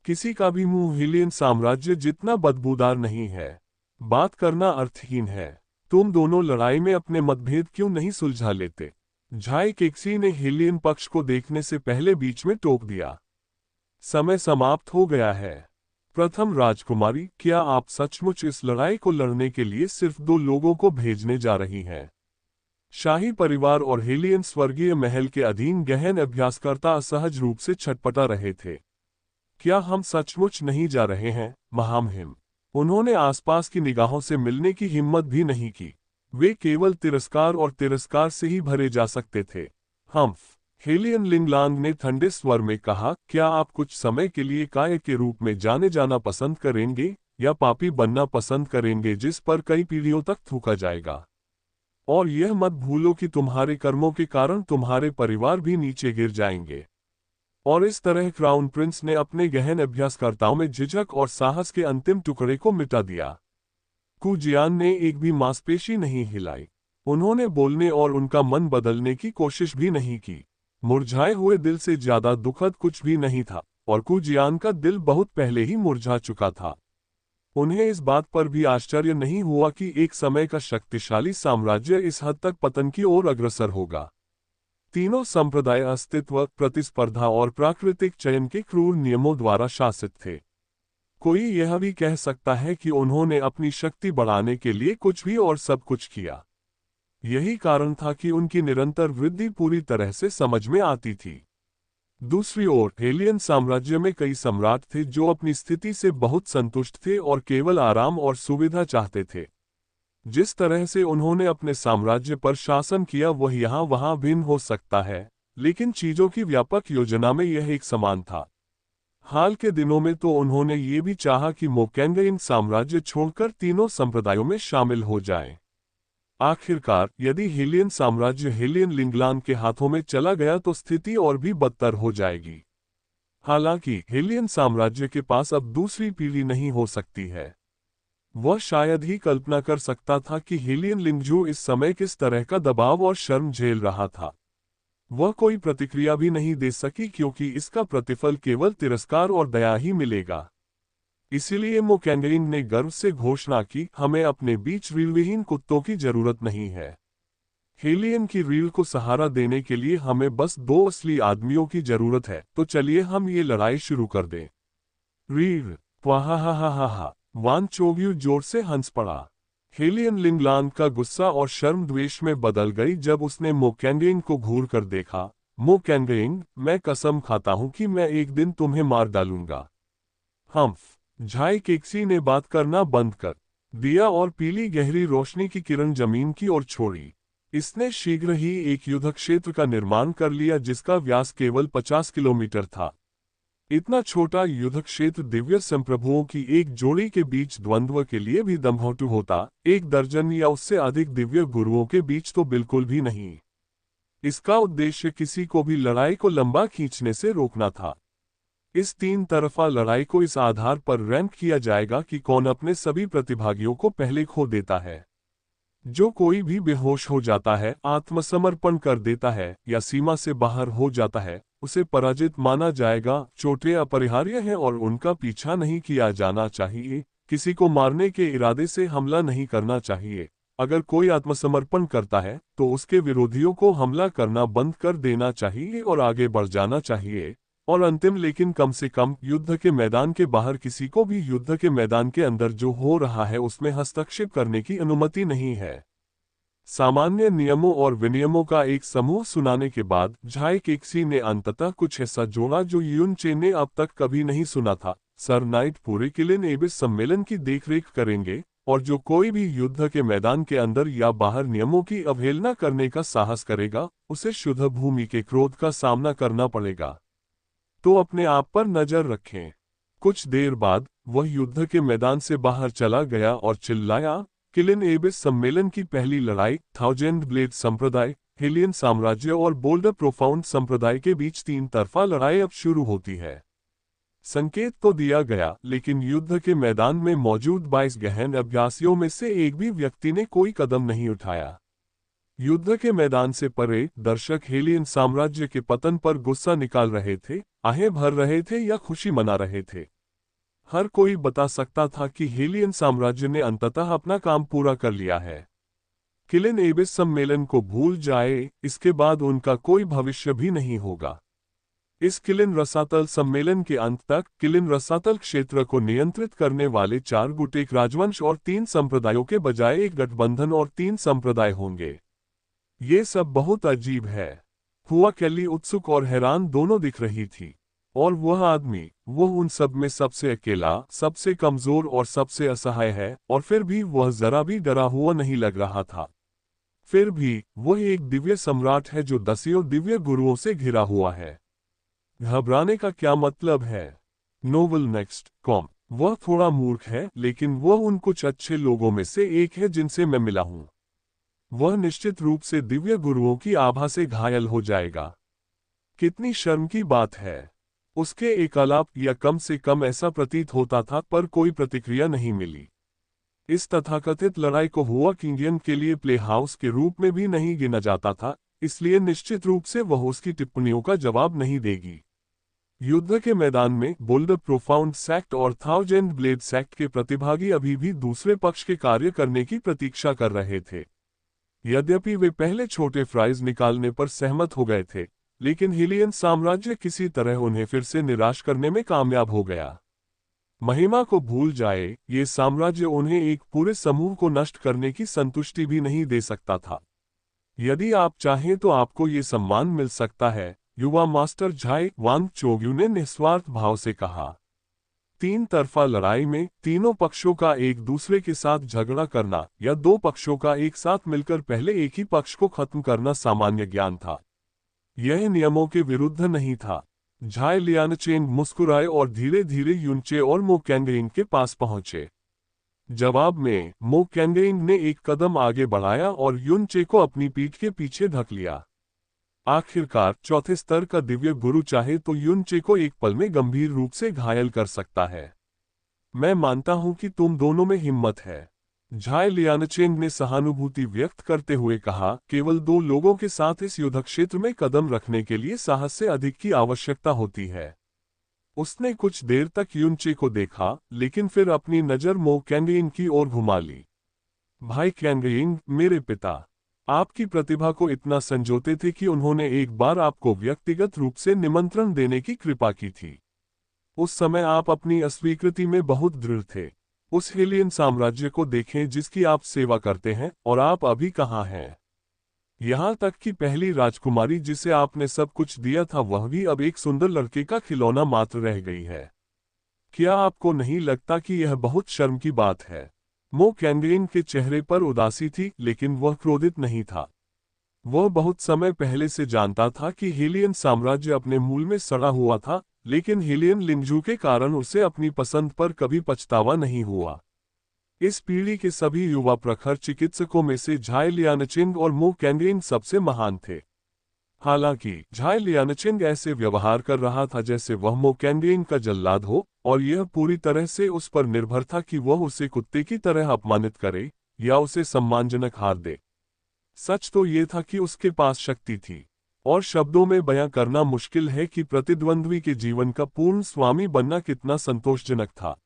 किसी का भी मुंह हेलियन साम्राज्य जितना बदबूदार नहीं है। बात करना अर्थहीन है। तुम दोनों लड़ाई में अपने मतभेद क्यों नहीं सुलझा लेते? झाई केक्सी ने हेलियन पक्ष को देखने से पहले बीच में टोक दिया। समय समाप्त हो गया है। प्रथम राजकुमारी, क्या आप सचमुच इस लड़ाई को लड़ने के लिए सिर्फ 2 लोगों को भेजने जा रही हैं? शाही परिवार और हेलियन स्वर्गीय महल के अधीन गहन अभ्यासकर्ता असहज रूप से छटपटा रहे थे। क्या हम सचमुच नहीं जा रहे हैं, महामहिम? उन्होंने आसपास की निगाहों से मिलने की हिम्मत भी नहीं की। वे केवल तिरस्कार और तिरस्कार से ही भरे जा सकते थे। हेलियन लिंगलांग ने ठंडे स्वर में कहा, क्या आप कुछ समय के लिए काय के रूप में जाने जाना पसंद करेंगे, या पापी बनना पसंद करेंगे जिस पर कई पीढ़ियों तक थूका जाएगा? और यह मत भूलो कि तुम्हारे कर्मों के कारण तुम्हारे परिवार भी नीचे गिर जाएंगे। और इस तरह क्राउन प्रिंस ने अपने गहन अभ्यासकर्ताओं में झिझक और साहस के अंतिम टुकड़े को मिटा दिया। कुजियान ने एक भी मांसपेशी नहीं हिलाई। उन्होंने बोलने और उनका मन बदलने की कोशिश भी नहीं की। मुरझाए हुए दिल से ज्यादा दुखद कुछ भी नहीं था, और कुजियान का दिल बहुत पहले ही मुरझा चुका था। उन्हें इस बात पर भी आश्चर्य नहीं हुआ कि एक समय का शक्तिशाली साम्राज्य इस हद तक पतन की ओर अग्रसर होगा। तीनों संप्रदाय अस्तित्व, प्रतिस्पर्धा और प्राकृतिक चयन के क्रूर नियमों द्वारा शासित थे। कोई यह भी कह सकता है कि उन्होंने अपनी शक्ति बढ़ाने के लिए कुछ भी और सब कुछ किया। यही कारण था कि उनकी निरंतर वृद्धि पूरी तरह से समझ में आती थी। दूसरी ओर हेलियन साम्राज्य में कई सम्राट थे जो अपनी स्थिति से बहुत संतुष्ट थे और केवल आराम और सुविधा चाहते थे। जिस तरह से उन्होंने अपने साम्राज्य पर शासन किया वह यहाँ वहाँ भिन्न हो सकता है, लेकिन चीजों की व्यापक योजना में यह एक समान था। हाल के दिनों में तो उन्होंने ये भी चाहा कि मोकेंगइन साम्राज्य छोड़कर तीनों संप्रदायों में शामिल हो जाएं। आखिरकार यदि हेलियन साम्राज्य हेलियन लिंगलान के हाथों में चला गया तो स्थिति और भी बदतर हो जाएगी। हालांकि हेलियन साम्राज्य के पास अब दूसरी पीढ़ी नहीं हो सकती है। वह शायद ही कल्पना कर सकता था कि हेलियन लिंगजू इस समय किस तरह का दबाव और शर्म झेल रहा था। वह कोई प्रतिक्रिया भी नहीं दे सकी क्योंकि इसका प्रतिफल केवल तिरस्कार और दया ही मिलेगा। इसीलिए मो कैंगइंग ने गर्व से घोषणा की, हमें अपने बीच रीढ़विहीन कुत्तों की जरूरत नहीं है। हेलियन की रीढ़ को सहारा देने के लिए हमें बस 2 असली आदमियों की जरूरत है, तो चलिए हम ये लड़ाई शुरू कर दें। रीढ़ वाहा। वान चोग्यू जोर से हंस पड़ा। हेलियन लिंगलान का गुस्सा और शर्म द्वेष में बदल गई जब उसने मो कैंगइंग को घूर कर देखा। मो कैंगइंग, मैं कसम खाता हूं कि मैं एक दिन तुम्हें मार डालूंगा। हम्फ। झाई केक्सी ने बात करना बंद कर दिया और पीली गहरी रोशनी की किरण जमीन की ओर छोड़ी। इसने शीघ्र ही एक युद्ध क्षेत्र का निर्माण कर लिया जिसका व्यास केवल 50 किलोमीटर था। इतना छोटा युद्ध क्षेत्र दिव्य संप्रभुओं की एक जोड़ी के बीच द्वंद्व के लिए भी दमघोटू होता, 1 दर्जन या उससे अधिक दिव्य गुरुओं के बीच तो बिल्कुल भी नहीं। इसका उद्देश्य किसी को भी लड़ाई को लंबा खींचने से रोकना था। इस 3 तरफा लड़ाई को इस आधार पर रैंक किया जाएगा कि कौन अपने सभी प्रतिभागियों को पहले खो देता है। जो कोई भी बेहोश हो जाता है, आत्मसमर्पण कर देता है या सीमा से बाहर हो जाता है, उसे पराजित माना जाएगा। चोटें अपरिहार्य हैं और उनका पीछा नहीं किया जाना चाहिए। किसी को मारने के इरादे से हमला नहीं करना चाहिए। अगर कोई आत्मसमर्पण करता है तो उसके विरोधियों को हमला करना बंद कर देना चाहिए और आगे बढ़ जाना चाहिए। और अंतिम लेकिन कम से कम, युद्ध के मैदान के बाहर किसी को भी युद्ध के मैदान के अंदर जो हो रहा है उसमें हस्तक्षेप करने की अनुमति नहीं है। सामान्य नियमों और विनियमों का एक समूह सुनाने के बाद झाई केक्सी ने अंततः कुछ ऐसा जोड़ा जो युन चे ने अब तक कभी नहीं सुना था। सर नाइट पूरे किलिन एबिस सम्मेलन की देखरेख करेंगे और जो कोई भी युद्ध के मैदान के अंदर या बाहर नियमों की अवहेलना करने का साहस करेगा, उसे शुद्ध भूमि के क्रोध का सामना करना पड़ेगा। तो अपने आप पर नजर रखें। कुछ देर बाद वह युद्ध के मैदान से बाहर चला गया और चिल्लाया, किलिन एबिस सम्मेलन की पहली लड़ाई 1000 ब्लेड संप्रदाय, हेलियन साम्राज्य और बोल्डर प्रोफाउंड संप्रदाय के बीच 3 तरफा लड़ाई अब शुरू होती है। संकेत तो दिया गया, लेकिन युद्ध के मैदान में मौजूद 22 गहन अभ्यासियों में से एक भी व्यक्ति ने कोई कदम नहीं उठाया। युद्ध के मैदान से परे दर्शक हेलियन साम्राज्य के पतन पर गुस्सा निकाल रहे थे, आहें भर रहे थे या खुशी मना रहे थे। हर कोई बता सकता था कि हेलियन साम्राज्य ने अंततः अपना काम पूरा कर लिया है। किलिन एबिस सम्मेलन को भूल जाए, इसके बाद उनका कोई भविष्य भी नहीं होगा। इस किलिन रसातल सम्मेलन के अंत तक किलिन रसातल क्षेत्र को नियंत्रित करने वाले 4 गुट, एक राजवंश और 3 संप्रदायों के बजाय एक गठबंधन और 3 संप्रदाय होंगे। ये सब बहुत अजीब है। हुआ कैली उत्सुक और हैरान दोनों दिख रही थी। और वह आदमी, वह उन सब में सबसे अकेला, सबसे कमजोर और सबसे असहाय है, और फिर भी वह जरा भी डरा हुआ नहीं लग रहा था। फिर भी वह एक दिव्य सम्राट है जो 10 दिव्य गुरुओं से घिरा हुआ है। घबराने का क्या मतलब है? Novel next com. वह थोड़ा मूर्ख है, लेकिन वह उन कुछ अच्छे लोगों में से एक है जिनसे मैं मिला हूं। वह निश्चित रूप से दिव्य गुरुओं की आभा से घायल हो जाएगा। कितनी शर्म की बात है। उसके एक आलाप या कम से कम ऐसा प्रतीत होता था, पर कोई प्रतिक्रिया नहीं मिली। इस तथाकथित लड़ाई को हुआ किंगियन के लिए प्ले हाउस के रूप में भी नहीं गिना जाता था, इसलिए निश्चित रूप से वह उसकी टिप्पणियों का जवाब नहीं देगी। युद्ध के मैदान में बोल्डर प्रोफाउंड सेक्ट और 1000 ब्लेड सेक्ट के प्रतिभागी अभी भी दूसरे पक्ष के कार्य करने की प्रतीक्षा कर रहे थे। यद्यपि वे पहले छोटे फ्राइज निकालने पर सहमत हो गए थे, लेकिन हेलियन साम्राज्य किसी तरह उन्हें फिर से निराश करने में कामयाब हो गया। महिमा को भूल जाए, ये साम्राज्य उन्हें एक पूरे समूह को नष्ट करने की संतुष्टि भी नहीं दे सकता था। यदि आप चाहें तो आपको ये सम्मान मिल सकता है, युवा मास्टर झाई वांग चोग्यू ने निस्वार्थ भाव से कहा। 3 तरफा लड़ाई में तीनों पक्षों का एक दूसरे के साथ झगड़ा करना या 2 पक्षों का एक साथ मिलकर पहले एक ही पक्ष को खत्म करना सामान्य ज्ञान था। यह नियमों के विरुद्ध नहीं था। झाई लियानचेन मुस्कुराए और धीरे धीरे युनचे और मो कैंगइंग के पास पहुंचे। जवाब में मो कैंगेइंग ने एक कदम आगे बढ़ाया और युन चे को अपनी पीठ के पीछे ढक लिया। आखिरकार चौथे स्तर का दिव्य गुरु चाहे तो युन चे को एक पल में गंभीर रूप से घायल कर सकता है। मैं मानता हूं कि तुम दोनों में हिम्मत है, झाई लियानचेंग ने सहानुभूति व्यक्त करते हुए कहा। केवल दो लोगों के साथ इस युद्ध क्षेत्र में कदम रखने के लिए साहस से अधिक की आवश्यकता होती है। उसने कुछ देर तक युन चे को देखा, लेकिन फिर अपनी नजर मो कैंगेइंग की ओर घुमा ली। भाई कैंगेइंग, मेरे पिता आपकी प्रतिभा को इतना संजोते थे कि उन्होंने एक बार आपको व्यक्तिगत रूप से निमंत्रण देने की कृपा की थी। उस समय आप अपनी अस्वीकृति में बहुत दृढ़ थे। उस हेलियन साम्राज्य को देखें जिसकी आप सेवा करते हैं, और आप अभी कहाँ हैं। यहाँ तक कि पहली राजकुमारी जिसे आपने सब कुछ दिया था वह भी अब एक सुंदर लड़के का खिलौना मात्र रह गई है। क्या आपको नहीं लगता कि यह बहुत शर्म की बात है? मो कैंगेइंग के चेहरे पर उदासी थी, लेकिन वह क्रोधित नहीं था। वह बहुत समय पहले से जानता था कि हेलियन साम्राज्य अपने मूल में सड़ा हुआ था, लेकिन हेलियन लिंगजू के कारण उसे अपनी पसंद पर कभी पछतावा नहीं हुआ। इस पीढ़ी के सभी युवा प्रखर चिकित्सकों में से झाई लियानचेंग और मो कैंगेइंग सबसे महान थे। हालांकि झाई लियानचेंग ऐसे व्यवहार कर रहा था जैसे वह मो कैंगेइंग का जल्लाद हो, और यह पूरी तरह से उस पर निर्भर था कि वह उसे कुत्ते की तरह अपमानित करे या उसे सम्मानजनक हार दे। सच तो ये था कि उसके पास शक्ति थी, और शब्दों में बयां करना मुश्किल है कि प्रतिद्वंद्वी के जीवन का पूर्ण स्वामी बनना कितना संतोषजनक था।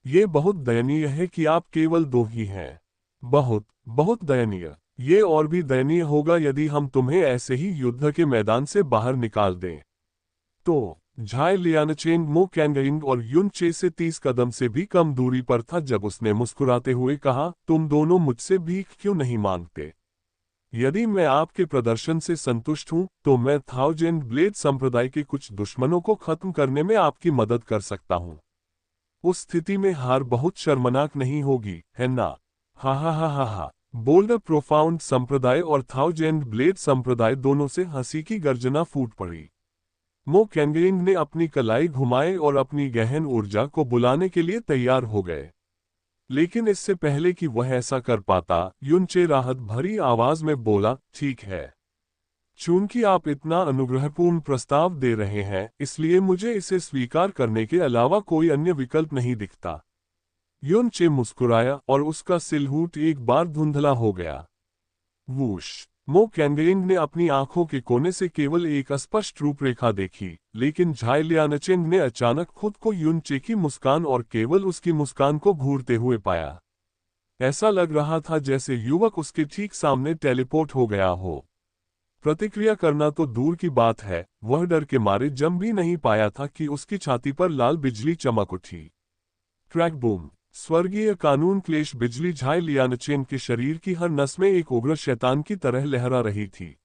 ये बहुत दयनीय है कि आप केवल दो ही हैं। बहुत बहुत दयनीय। ये और भी दयनीय होगा यदि हम तुम्हें ऐसे ही युद्ध के मैदान से बाहर निकाल दें। तो झाई लियानचेंग मो कैंगेइंग और युन चे से 30 कदम से भी कम दूरी पर था जब उसने मुस्कुराते हुए कहा, तुम दोनों मुझसे भीख क्यों नहीं मांगते? यदि मैं आपके प्रदर्शन से संतुष्ट हूं, तो मैं थाउजेंड ब्लेड संप्रदाय के कुछ दुश्मनों को खत्म करने में आपकी मदद कर सकता हूं। उस स्थिति में हार बहुत शर्मनाक नहीं होगी, है ना? हा हा हा हा हा। बोल्डर प्रोफाउंड संप्रदाय और थाउजेंड ब्लेड संप्रदाय दोनों से हंसी की गर्जना फूट पड़ी। मो कैंगेइंग ने अपनी कलाई घुमाए और अपनी गहन ऊर्जा को बुलाने के लिए तैयार हो गए। लेकिन इससे पहले कि वह ऐसा कर पाता, युन चे राहत भरी आवाज में बोला, ठीक है, चूंकि आप इतना अनुग्रहपूर्ण प्रस्ताव दे रहे हैं, इसलिए मुझे इसे स्वीकार करने के अलावा कोई अन्य विकल्प नहीं दिखता। युन चे मुस्कुराया और उसका सिलहूट एक बार धुंधला हो गया। वूश। मो कैंगेइंग ने अपनी आंखों के कोने से केवल एक अस्पष्ट रूपरेखा देखी, लेकिन झाई लियानचेंग ने अचानक खुद को युन चे की मुस्कान और केवल उसकी मुस्कान को घूरते हुए पाया। ऐसा लग रहा था जैसे युवक उसके ठीक सामने टेलीपोर्ट हो गया हो। प्रतिक्रिया करना तो दूर की बात है, वह डर के मारे जम भी नहीं पाया था कि उसकी छाती पर लाल बिजली चमक उठी। Track boom. स्वर्गीय कानून क्लेश बिजली झाई लियानचेंग के शरीर की हर नस में एक उग्र शैतान की तरह लहरा रही थी।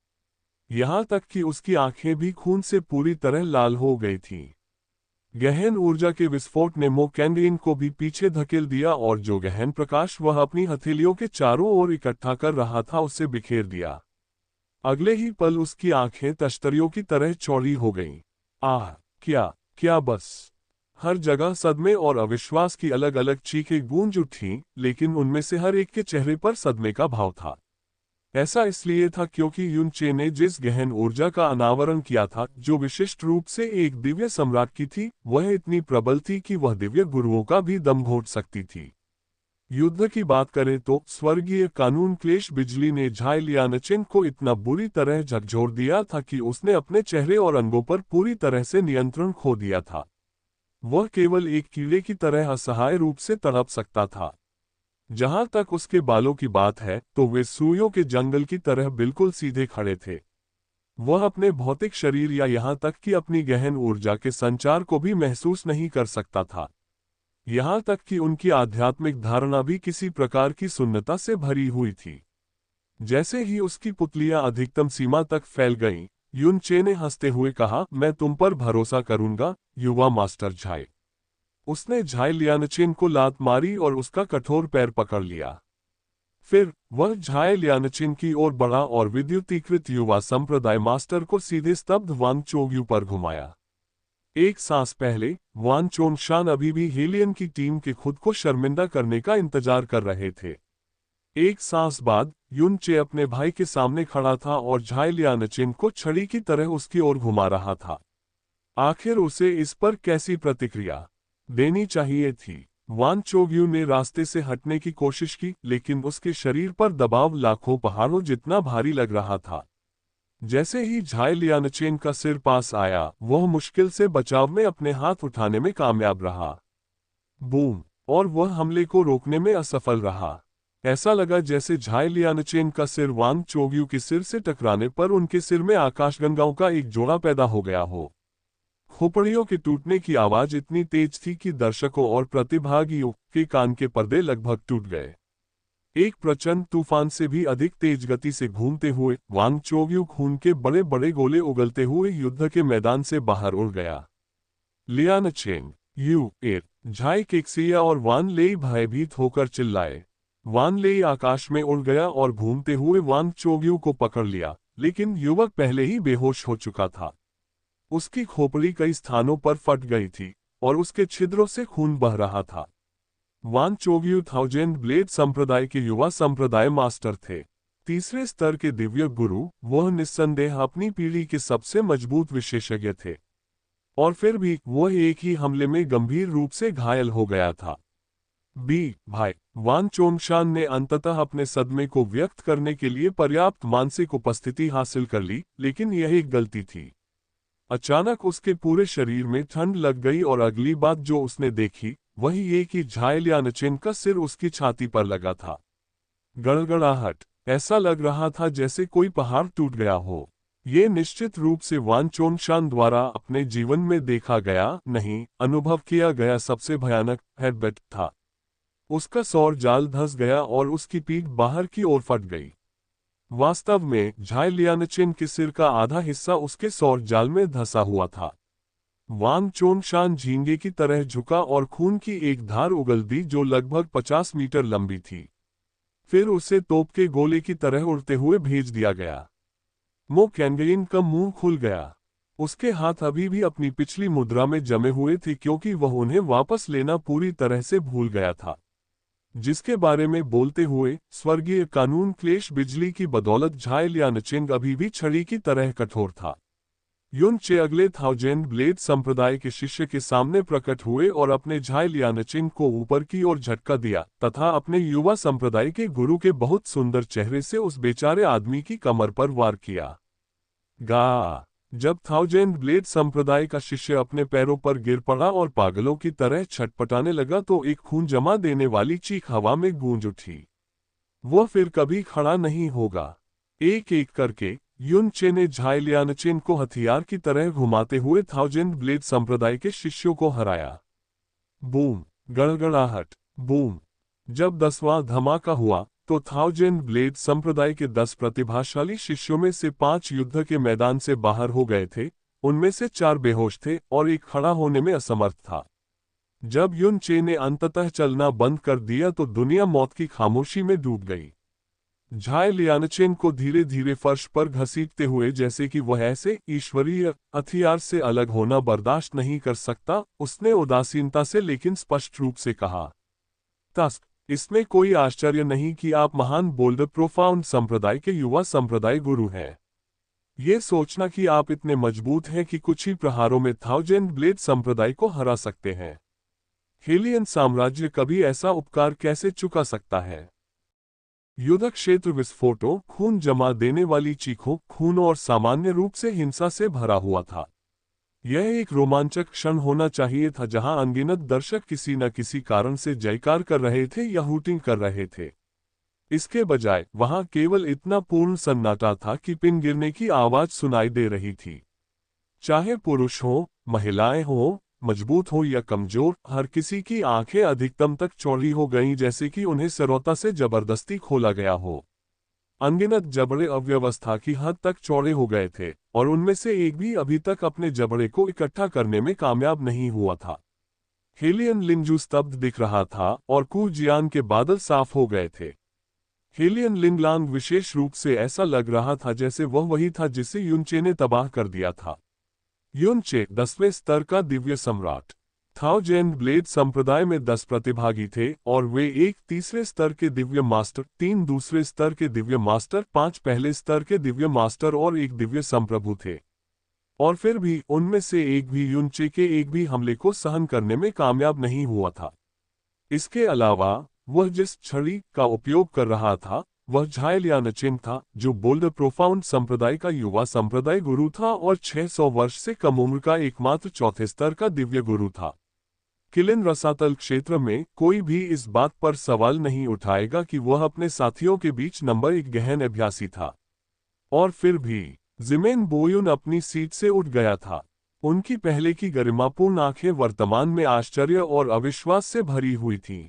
यहां तक कि उसकी आंखें भी खून से पूरी तरह लाल हो गई थीं। गहन ऊर्जा के विस्फोट ने मो कैंगेइंग को भी पीछे धकेल दिया और जो गहन प्रकाश वह अपनी हथेलियों के चारों ओर इकट्ठा कर रहा था उसे बिखेर दिया। अगले ही पल उसकी आंखें तश्तरियों की तरह चौड़ी हो गईं। आह! क्या क्या बस! हर जगह सदमे और अविश्वास की अलग अलग चीखें गूंज उठीं, लेकिन उनमें से हर एक के चेहरे पर सदमे का भाव था। ऐसा इसलिए था क्योंकि युन चे ने जिस गहन ऊर्जा का अनावरण किया था, जो विशिष्ट रूप से एक दिव्य सम्राट की थी, वह इतनी प्रबल थी कि वह दिव्य गुरुओं का भी दम घोट सकती थी। युद्ध की बात करें तो स्वर्गीय कानून क्लेश बिजली ने झाई लियानचेंग को इतना बुरी तरह झकझोर दिया था कि उसने अपने चेहरे और अंगों पर पूरी तरह से नियंत्रण खो दिया था। वह केवल एक कीड़े की तरह असहाय रूप से तड़प सकता था। जहां तक उसके बालों की बात है, तो वे सुइयों के जंगल की तरह बिल्कुल सीधे खड़े थे। वह अपने भौतिक शरीर या यहां तक कि अपनी गहन ऊर्जा के संचार को भी महसूस नहीं कर सकता था। यहां तक कि उनकी आध्यात्मिक धारणा भी किसी प्रकार की शून्यता से भरी हुई थी। जैसे ही उसकी पुतलियां अधिकतम सीमा तक फैल गईं, युन चे ने हंसते हुए कहा, मैं तुम पर भरोसा करूंगा, युवा मास्टर झाई। उसने झाई लियानचेन को लात मारी और उसका कठोर पैर पकड़ लिया। फिर वह झाई लियानचेन की ओर बढ़ा और विद्युतीकृत युवा संप्रदाय मास्टर को सीधे स्तब्ध वांग चोग्यू पर घुमाया। एक सांस पहले वान चोंगशान अभी भी हेलियन की टीम के खुद को शर्मिंदा करने का इंतजार कर रहे थे। एक सांस बाद युन चे अपने भाई के सामने खड़ा था और झाई लियानचेन को छड़ी की तरह उसकी ओर घुमा रहा था। आखिर उसे इस पर कैसी प्रतिक्रिया देनी चाहिए थी। वान चोग्यू ने रास्ते से हटने की कोशिश की, लेकिन उसके शरीर पर दबाव लाखों पहाड़ों जितना भारी लग रहा था। जैसे ही झाई लियानचेन का सिर पास आया, वह मुश्किल से बचाव में अपने हाथ उठाने में कामयाब रहा। बूम! और वह हमले को रोकने में असफल रहा। ऐसा लगा जैसे झाई लियानचेन का सिर वांग चोग्यू के सिर से टकराने पर उनके सिर में आकाशगंगाओं का एक जोड़ा पैदा हो गया हो। खोपड़ियों के टूटने की आवाज इतनी तेज थी कि दर्शकों और प्रतिभागियों के कान के पर्दे लगभग टूट गए। एक प्रचंड तूफान से भी अधिक तेज गति से घूमते हुए वांग चोग्यू खून के बड़े बड़े गोले उगलते हुए युद्ध के मैदान से बाहर उड़ गया। लियानचेन, यू एर, झाई केक्सिया और वान लेई भयभीत होकर चिल्लाए। वान लेई आकाश में उड़ गया और घूमते हुए वांग चोग्यू को पकड़ लिया, लेकिन युवक पहले ही बेहोश हो चुका था। उसकी खोपड़ी कई स्थानों पर फट गई थी और उसके छिद्रों से खून बह रहा था। वान चोग्यू थाउजेंड ब्लेड संप्रदाय के युवा संप्रदाय मास्टर थे। तीसरे स्तर के दिव्य गुरु, वह निस्संदेह अपनी पीढ़ी के सबसे मजबूत विशेषज्ञ थे। और फिर भी वह एक ही हमले में गंभीर रूप से घायल हो गया था। भाई, वान चोंगशान ने अंततः अपने सदमे को व्यक्त करने के लिए पर्याप्त मानसिक उपस्थिति हासिल कर ली, लेकिन यह एक गलती थी। अचानक उसके पूरे शरीर में ठंड लग गई और अगली बात जो उसने देखी वही ये कि झाई लियानचेन का सिर उसकी छाती पर लगा था। गड़गड़ाहट! ऐसा लग रहा था जैसे कोई पहाड़ टूट गया हो। ये निश्चित रूप से वान चोंगशान द्वारा अपने जीवन में देखा गया, नहीं अनुभव किया गया सबसे भयानक हेडबट था। उसका सौर जाल धंस गया और उसकी पीठ बाहर की ओर फट गई। वास्तव में झाई लियानचेन के सिर का आधा हिस्सा उसके सौर जाल में धंसा हुआ था। वांग चोंगशान झींगे की तरह झुका और खून की एक धार उगल दी जो लगभग 50 मीटर लंबी थी। फिर उसे तोप के गोले की तरह उड़ते हुए भेज दिया गया। मो कैंगयिन का मुंह खुल गया। उसके हाथ अभी भी अपनी पिछली मुद्रा में जमे हुए थे क्योंकि वह उन्हें वापस लेना पूरी तरह से भूल गया था, जिसके बारे में बोलते हुए स्वर्गीय कानून क्लेश बिजली की बदौलत झाई लियानचेन अभी भी छड़ी की तरह कठोर था। युन चे अगले थाउजेंड ब्लेड संप्रदाय के शिष्य के सामने प्रकट हुए और अपने झाई लियानचेन को ऊपर की ओर झटका दिया तथा अपने युवा संप्रदाय के गुरु के बहुत सुंदर चेहरे से उस बेचारे आदमी की कमर पर वार किया। गा! जब थाउजेंड ब्लेड संप्रदाय का शिष्य अपने पैरों पर गिर पड़ा और पागलों की तरह छटपटाने लगा तो एक खून जमा देने वाली चीख हवा में गूंज उठी। वह फिर कभी खड़ा नहीं होगा। एक एक करके युन चे ने झाई लियानचेन को हथियार की तरह घुमाते हुए थाउजेंड ब्लेड संप्रदाय के शिष्यों को हराया। बूम! गड़गड़ाहट! बूम! जब 10वां धमाका हुआ तो थाउजेंड ब्लेड संप्रदाय के 10 प्रतिभाशाली शिष्यों में से 5 युद्ध के मैदान से बाहर हो गए थे। उनमें से 4 बेहोश थे और एक खड़ा होने में असमर्थ था। जब युन चे ने अंततः चलना बंद कर दिया तो दुनिया मौत की खामोशी में डूब गई। झाई लियानचेन को धीरे धीरे फर्श पर घसीटते हुए जैसे कि वह ऐसे ईश्वरीय हथियार से अलग होना बर्दाश्त नहीं कर सकता, उसने उदासीनता से लेकिन स्पष्ट रूप से कहा, तस्क, इसमें कोई आश्चर्य नहीं कि आप महान बोल्ड प्रोफाउंड संप्रदाय के युवा संप्रदाय गुरु हैं। ये सोचना कि आप इतने मजबूत हैं कि कुछ ही प्रहारों में थाउजेंड ब्लेड संप्रदाय को हरा सकते हैं। हेलियन साम्राज्य कभी ऐसा उपकार कैसे चुका सकता है? युद्ध क्षेत्र विस्फोटों, खून जमा देने वाली चीखों, खून और सामान्य रूप से हिंसा से भरा हुआ था। यह एक रोमांचक क्षण होना चाहिए था जहां अनगिनत दर्शक किसी न किसी कारण से जयकार कर रहे थे या हूटिंग कर रहे थे। इसके बजाय वहां केवल इतना पूर्ण सन्नाटा था कि पिन गिरने की आवाज सुनाई दे रही थी। चाहे पुरुष हो, महिलाएं हो, मजबूत हो या कमजोर, हर किसी की आंखें अधिकतम तक चौड़ी हो गईं जैसे कि उन्हें सरौता से जबरदस्ती खोला गया हो। अनगिनत जबड़े अव्यवस्था की हद तक चौड़े हो गए थे और उनमें से एक भी अभी तक अपने जबड़े को इकट्ठा करने में कामयाब नहीं हुआ था। हेलियन लिंजू स्तब्ध दिख रहा था और कू जियान के बादल साफ हो गए थे। हेलियन लिंगलांग विशेष रूप से ऐसा लग रहा था जैसे वह वही था जिसे युन चे ने तबाह कर दिया था। युनचे 10वें स्तर का दिव्य सम्राट। थाउजेंड ब्लेड संप्रदाय में 10 प्रतिभागी थे और वे एक तीसरे स्तर के दिव्य मास्टर, 3 दूसरे स्तर के दिव्य मास्टर, 5 पहले स्तर के दिव्य मास्टर और एक दिव्य संप्रभु थे। और फिर भी उनमें से एक भी युनचे के एक भी हमले को सहन करने में कामयाब नहीं हुआ था। इसके अलावा वह जिस छड़ी का उपयोग कर रहा था वह झाई लियानचेन था, जो बोल्डर प्रोफाउंड संप्रदाय का युवा संप्रदाय गुरु था और 600 वर्ष से कम उम्र का एकमात्र चौथे स्तर का दिव्य गुरु था। किलिन रसातल क्षेत्र में कोई भी इस बात पर सवाल नहीं उठाएगा कि वह अपने साथियों के बीच नंबर 1 गहन अभ्यासी था। और फिर भी जिमेन बोयुन अपनी सीट से उठ गया था। उनकी पहले की गरिमापूर्ण आंखें वर्तमान में आश्चर्य और अविश्वास से भरी हुई थीं।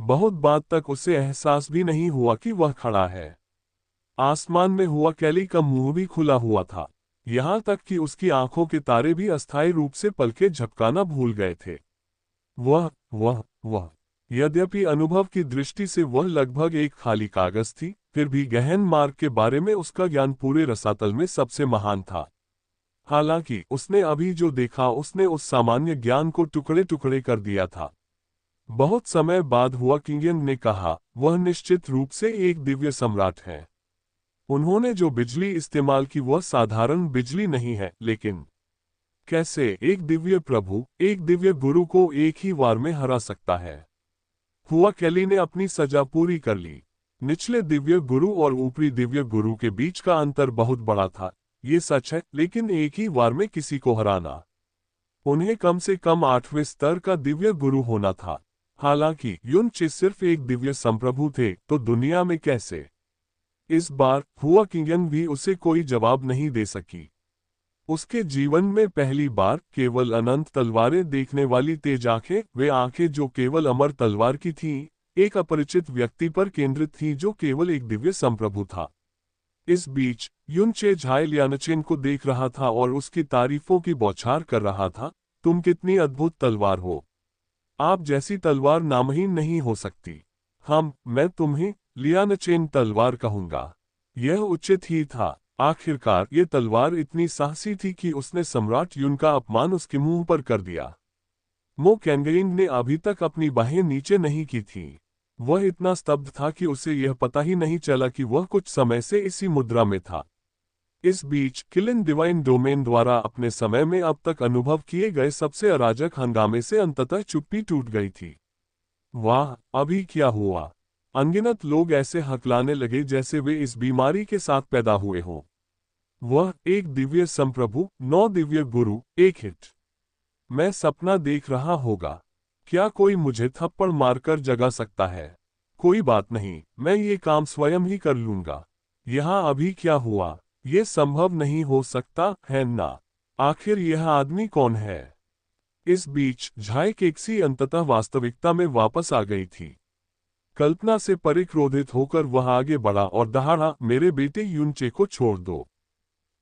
बहुत बात तक उसे एहसास भी नहीं हुआ कि वह खड़ा है। आसमान में हुआ कैली का मुंह भी खुला हुआ था, यहां तक कि उसकी आंखों के तारे भी अस्थायी रूप से पलके झपकाना भूल गए थे। वह यद्यपि अनुभव की दृष्टि से वह लगभग एक खाली कागज थी, फिर भी गहन मार्ग के बारे में उसका ज्ञान पूरे रसातल में सबसे महान था। हालांकि उसने अभी जो देखा उसने उस सामान्य ज्ञान को टुकड़े टुकड़े कर दिया था। बहुत समय बाद हुआ किंगयंग ने कहा, वह निश्चित रूप से एक दिव्य सम्राट है। उन्होंने जो बिजली इस्तेमाल की वह साधारण बिजली नहीं है, लेकिन कैसे एक दिव्य प्रभु, एक दिव्य गुरु को एक ही वार में हरा सकता है। हुआ कैली ने अपनी सजा पूरी कर ली। निचले दिव्य गुरु और ऊपरी दिव्य गुरु के बीच का अंतर बहुत बड़ा था, ये सच है, लेकिन एक ही वार में किसी को हराना, उन्हें कम से कम 8वें स्तर का दिव्य गुरु होना था। हालांकि युनचे सिर्फ एक दिव्य संप्रभु थे, तो दुनिया में कैसे? इस बार हुआ किंगयंग भी उसे कोई जवाब नहीं दे सकी। उसके जीवन में पहली बार केवल अनंत तलवारें देखने वाली तेज आंखें, वे आंखें जो केवल अमर तलवार की थीं, एक अपरिचित व्यक्ति पर केंद्रित थीं जो केवल एक दिव्य संप्रभु था। इस बीच युनचे झाई लियानचेन को देख रहा था और उसकी तारीफों की बौछार कर रहा था। तुम कितनी अद्भुत तलवार हो, आप जैसी तलवार नामहीन नहीं हो सकती। मैं तुम्हें लियानचेन तलवार कहूंगा। यह उचित ही था। आखिरकार ये तलवार इतनी साहसी थी कि उसने सम्राट युन का अपमान उसके मुंह पर कर दिया। मो कैंगयिंग ने अभी तक अपनी बाहें नीचे नहीं की थीं। वह इतना स्तब्ध था कि उसे यह पता ही नहीं चला कि वह कुछ समय से इसी मुद्रा में था। इस बीच किलिन डिवाइन डोमेन द्वारा अपने समय में अब तक अनुभव किए गए सबसे अराजक हंगामे से अंततः चुप्पी टूट गई थी। वाह, अभी क्या हुआ? अनगिनत लोग ऐसे हकलाने लगे जैसे वे इस बीमारी के साथ पैदा हुए हों। वह एक दिव्य संप्रभु, 9 दिव्य गुरु, एक हिट। मैं सपना देख रहा होगा। क्या कोई मुझे थप्पड़ मारकर जगा सकता है? कोई बात नहीं, मैं ये काम स्वयं ही कर लूंगा। यहाँ अभी क्या हुआ? ये संभव नहीं हो सकता है ना? आखिर यह आदमी कौन है? इस बीच झाई केक्सी अंततः वास्तविकता में वापस आ गई थी। कल्पना से परिक्रोधित होकर वह आगे बढ़ा और दहाड़ा, मेरे बेटे युनचे को छोड़ दो,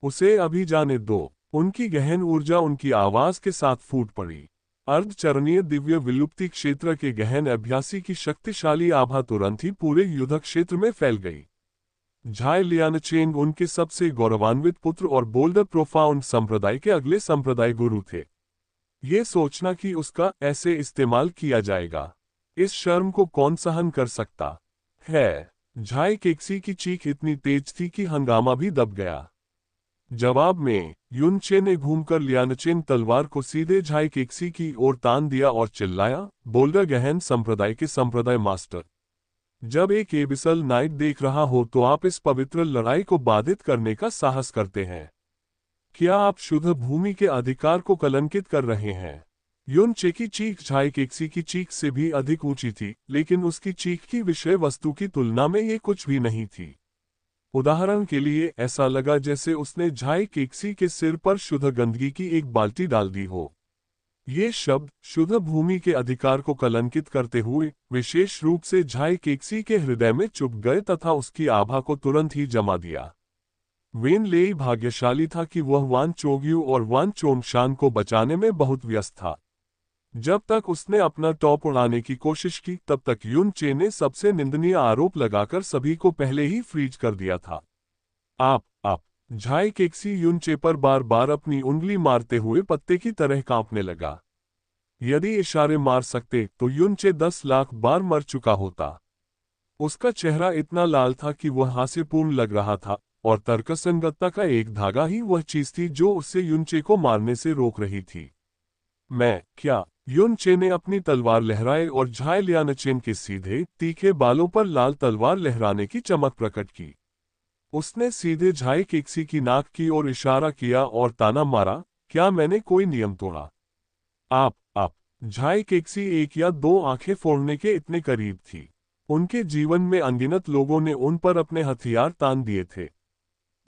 उसे अभी जाने दो। उनकी गहन ऊर्जा उनकी आवाज के साथ फूट पड़ी। अर्धचरणीय दिव्य विलुप्ति क्षेत्र के गहन अभ्यासी की शक्तिशाली आभा तुरंत ही पूरे युद्ध क्षेत्र में फैल गई। झाई लियानचेन उनके सबसे गौरवान्वित पुत्र और बोल्डर प्रोफाउंड संप्रदाय के अगले संप्रदाय गुरु थे। ये सोचना कि उसका ऐसे इस्तेमाल किया जाएगा, इस शर्म को कौन सहन कर सकता है? झाई केक्सी की चीख इतनी तेज थी कि हंगामा भी दब गया। जवाब में युनचे ने घूमकर लियानचेन तलवार को सीधे झाई केक्सी की ओर तान दिया और चिल्लाया, बोल्डर गहन संप्रदाय के संप्रदाय मास्टर, जब एक एबिसल नाइट देख रहा हो तो आप इस पवित्र लड़ाई को बाधित करने का साहस करते हैं। क्या आप शुद्ध भूमि के अधिकार को कलंकित कर रहे हैं? युनचे की चीख झाई केक्सी की चीख से भी अधिक ऊंची थी, लेकिन उसकी चीख की विषय वस्तु की तुलना में ये कुछ भी नहीं थी। उदाहरण के लिए ऐसा लगा जैसे उसने झाई केक्सी के सिर पर शुद्ध गंदगी की एक बाल्टी डाल दी हो। ये शब्द शुद्ध भूमि के अधिकार को कलंकित करते हुए विशेष रूप से झाई केक्सी के हृदय में चुभ गए तथा उसकी आभा को तुरंत ही जमा दिया। वेन लेई भाग्यशाली था कि वह वान चोग्यू और वान चोंगशान को बचाने में बहुत व्यस्त था। जब तक उसने अपना टॉप उड़ाने की कोशिश की, तब तक युनचे ने सबसे निंदनीय आरोप लगाकर सभी को पहले ही फ्रीज कर दिया था। आप झाई केक्सी युनचे पर बार बार अपनी उंगली मारते हुए पत्ते की तरह कांपने लगा। यदि इशारे मार सकते तो युनचे 10 लाख बार मर चुका होता। उसका चेहरा इतना लाल था कि वह हास्यपूर्ण लग रहा था, और तर्कसंगतता का एक धागा ही वह चीज थी जो उससे युनचे को मारने से रोक रही थी। मैं क्या? युनचे ने अपनी तलवार लहराए और झाई लियानचेन के सीधे तीखे बालों पर लाल तलवार लहराने की चमक प्रकट की। उसने सीधे झाई केक्सी की नाक की ओर इशारा किया और ताना मारा, क्या मैंने कोई नियम तोड़ा? आप। झाई केक्सी एक या दो आंखें फोड़ने के इतने करीब थी। उनके जीवन में अनगिनत लोगों ने उन पर अपने हथियार तान दिए थे।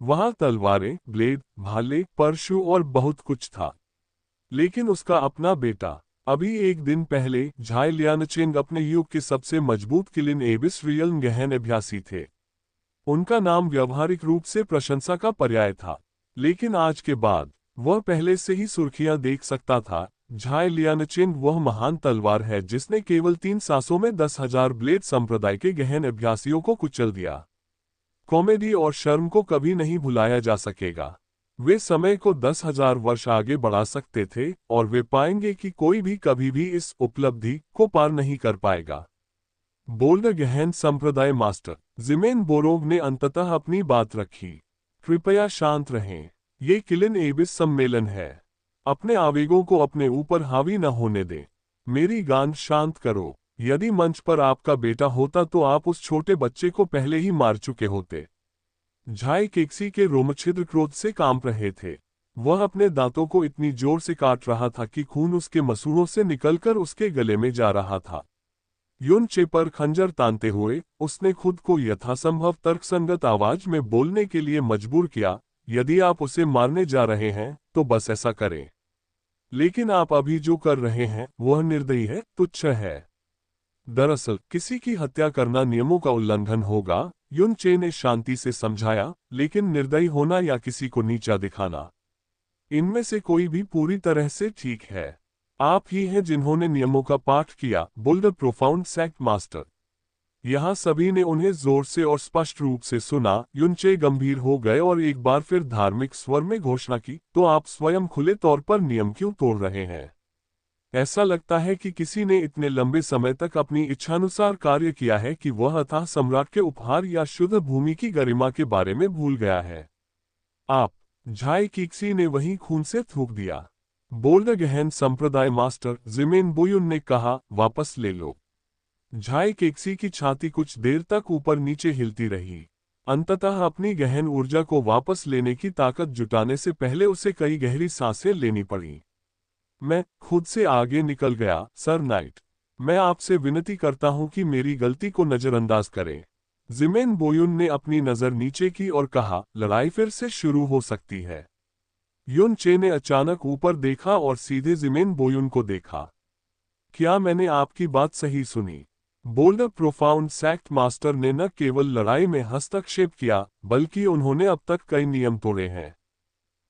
वहां तलवारें, ब्लेड, भाले, परशु और बहुत कुछ था। लेकिन उसका अपना बेटा, अभी एक दिन पहले झाई लियानचेंग अपने युग के सबसे मजबूत किलिन एबिस रियल गहन अभ्यासी थे। उनका नाम व्यवहारिक रूप से प्रशंसा का पर्याय था, लेकिन आज के बाद वह पहले से ही सुर्खियां देख सकता था। झाई लियानचेंग वह महान तलवार है जिसने केवल 3 सांसों में 10,000 ब्लेड संप्रदाय के गहन अभ्यासियों को कुचल दिया। कॉमेडी और शर्म को कभी नहीं भुलाया जा सकेगा। वे समय को 10,000 वर्ष आगे बढ़ा सकते थे, और वे पाएंगे कि कोई भी कभी भी इस उपलब्धि को पार नहीं कर पाएगा। बोल्डर गहन संप्रदाय मास्टर जिमेन बोरोव ने अंततः अपनी बात रखी। कृपया शांत रहें। ये किलिन एबिस सम्मेलन है। अपने आवेगों को अपने ऊपर हावी न होने दें। मेरी गांड शांत करो। यदि मंच पर आपका बेटा होता तो आप उस छोटे बच्चे को पहले ही मार चुके होते। झाई केक्सी के रोमछिद्र क्रोध से कांप रहे थे। वह अपने दांतों को इतनी जोर से काट रहा था कि खून उसके मसूड़ों से निकलकर उसके गले में जा रहा था। युनचे पर खंजर तानते हुए उसने खुद को यथासंभव तर्कसंगत आवाज में बोलने के लिए मजबूर किया, यदि आप उसे मारने जा रहे हैं तो बस ऐसा करें। लेकिन आप अभी जो कर रहे हैं वह निर्दयी है, तुच्छ है। दरअसल किसी की हत्या करना नियमों का उल्लंघन होगा, युनचे ने शांति से समझाया, लेकिन निर्दयी होना या किसी को नीचा दिखाना, इनमें से कोई भी पूरी तरह से ठीक है। आप ही हैं जिन्होंने नियमों का पाठ किया, बोल्डर प्रोफाउंड सेक्ट मास्टर। यहाँ सभी ने उन्हें जोर से और स्पष्ट रूप से सुना। युनचे गंभीर हो गए और एक बार फिर धार्मिक स्वर में घोषणा की, तो आप स्वयं खुले तौर पर नियम क्यों तोड़ रहे हैं? ऐसा लगता है कि किसी ने इतने लंबे समय तक अपनी इच्छानुसार कार्य किया है कि वह अथाह सम्राट के उपहार या शुद्ध भूमि की गरिमा के बारे में भूल गया है। आप। झाई किक्सी ने वहीं खून से थूक दिया। बोल्डर गहन संप्रदाय मास्टर जिमेन बोयुन ने कहा, वापस ले लो। झाई केक्सी की छाती कुछ देर तक ऊपर नीचे हिलती रही। अंततः अपनी गहन ऊर्जा को वापस लेने की ताकत जुटाने से पहले उसे कई गहरी सांसें लेनी पड़ी। मैं खुद से आगे निकल गया, सर नाइट। मैं आपसे विनती करता हूं कि मेरी गलती को नजरअंदाज करें। जिमेन बोयुन ने अपनी नजर नीचे की और कहा, लड़ाई फिर से शुरू हो सकती है। युनचे ने अचानक ऊपर देखा और सीधे जिमेन बोयुन को देखा। क्या मैंने आपकी बात सही सुनी? बोल्डर प्रोफाउंड सेक्ट मास्टर ने न केवल लड़ाई में हस्तक्षेप किया, बल्कि उन्होंने अब तक कई नियम तोड़े हैं।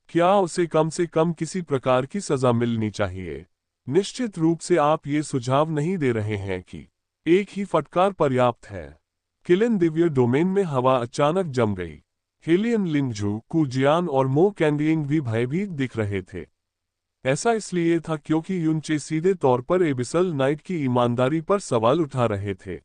क्या उसे कम से कम किसी प्रकार की सजा मिलनी चाहिए? निश्चित रूप से आप ये सुझाव नहीं दे रहे हैं कि एक ही फटकार पर्याप्त है। किलिन दिव्य डोमेन में हवा अचानक जम गई। हेलियन लिंगजू, कुजियान और मो कैंडिंग भी भयभीत दिख रहे थे। ऐसा इसलिए था क्योंकि युनचे सीधे तौर पर एबिसल नाइट की ईमानदारी पर सवाल उठा रहे थे।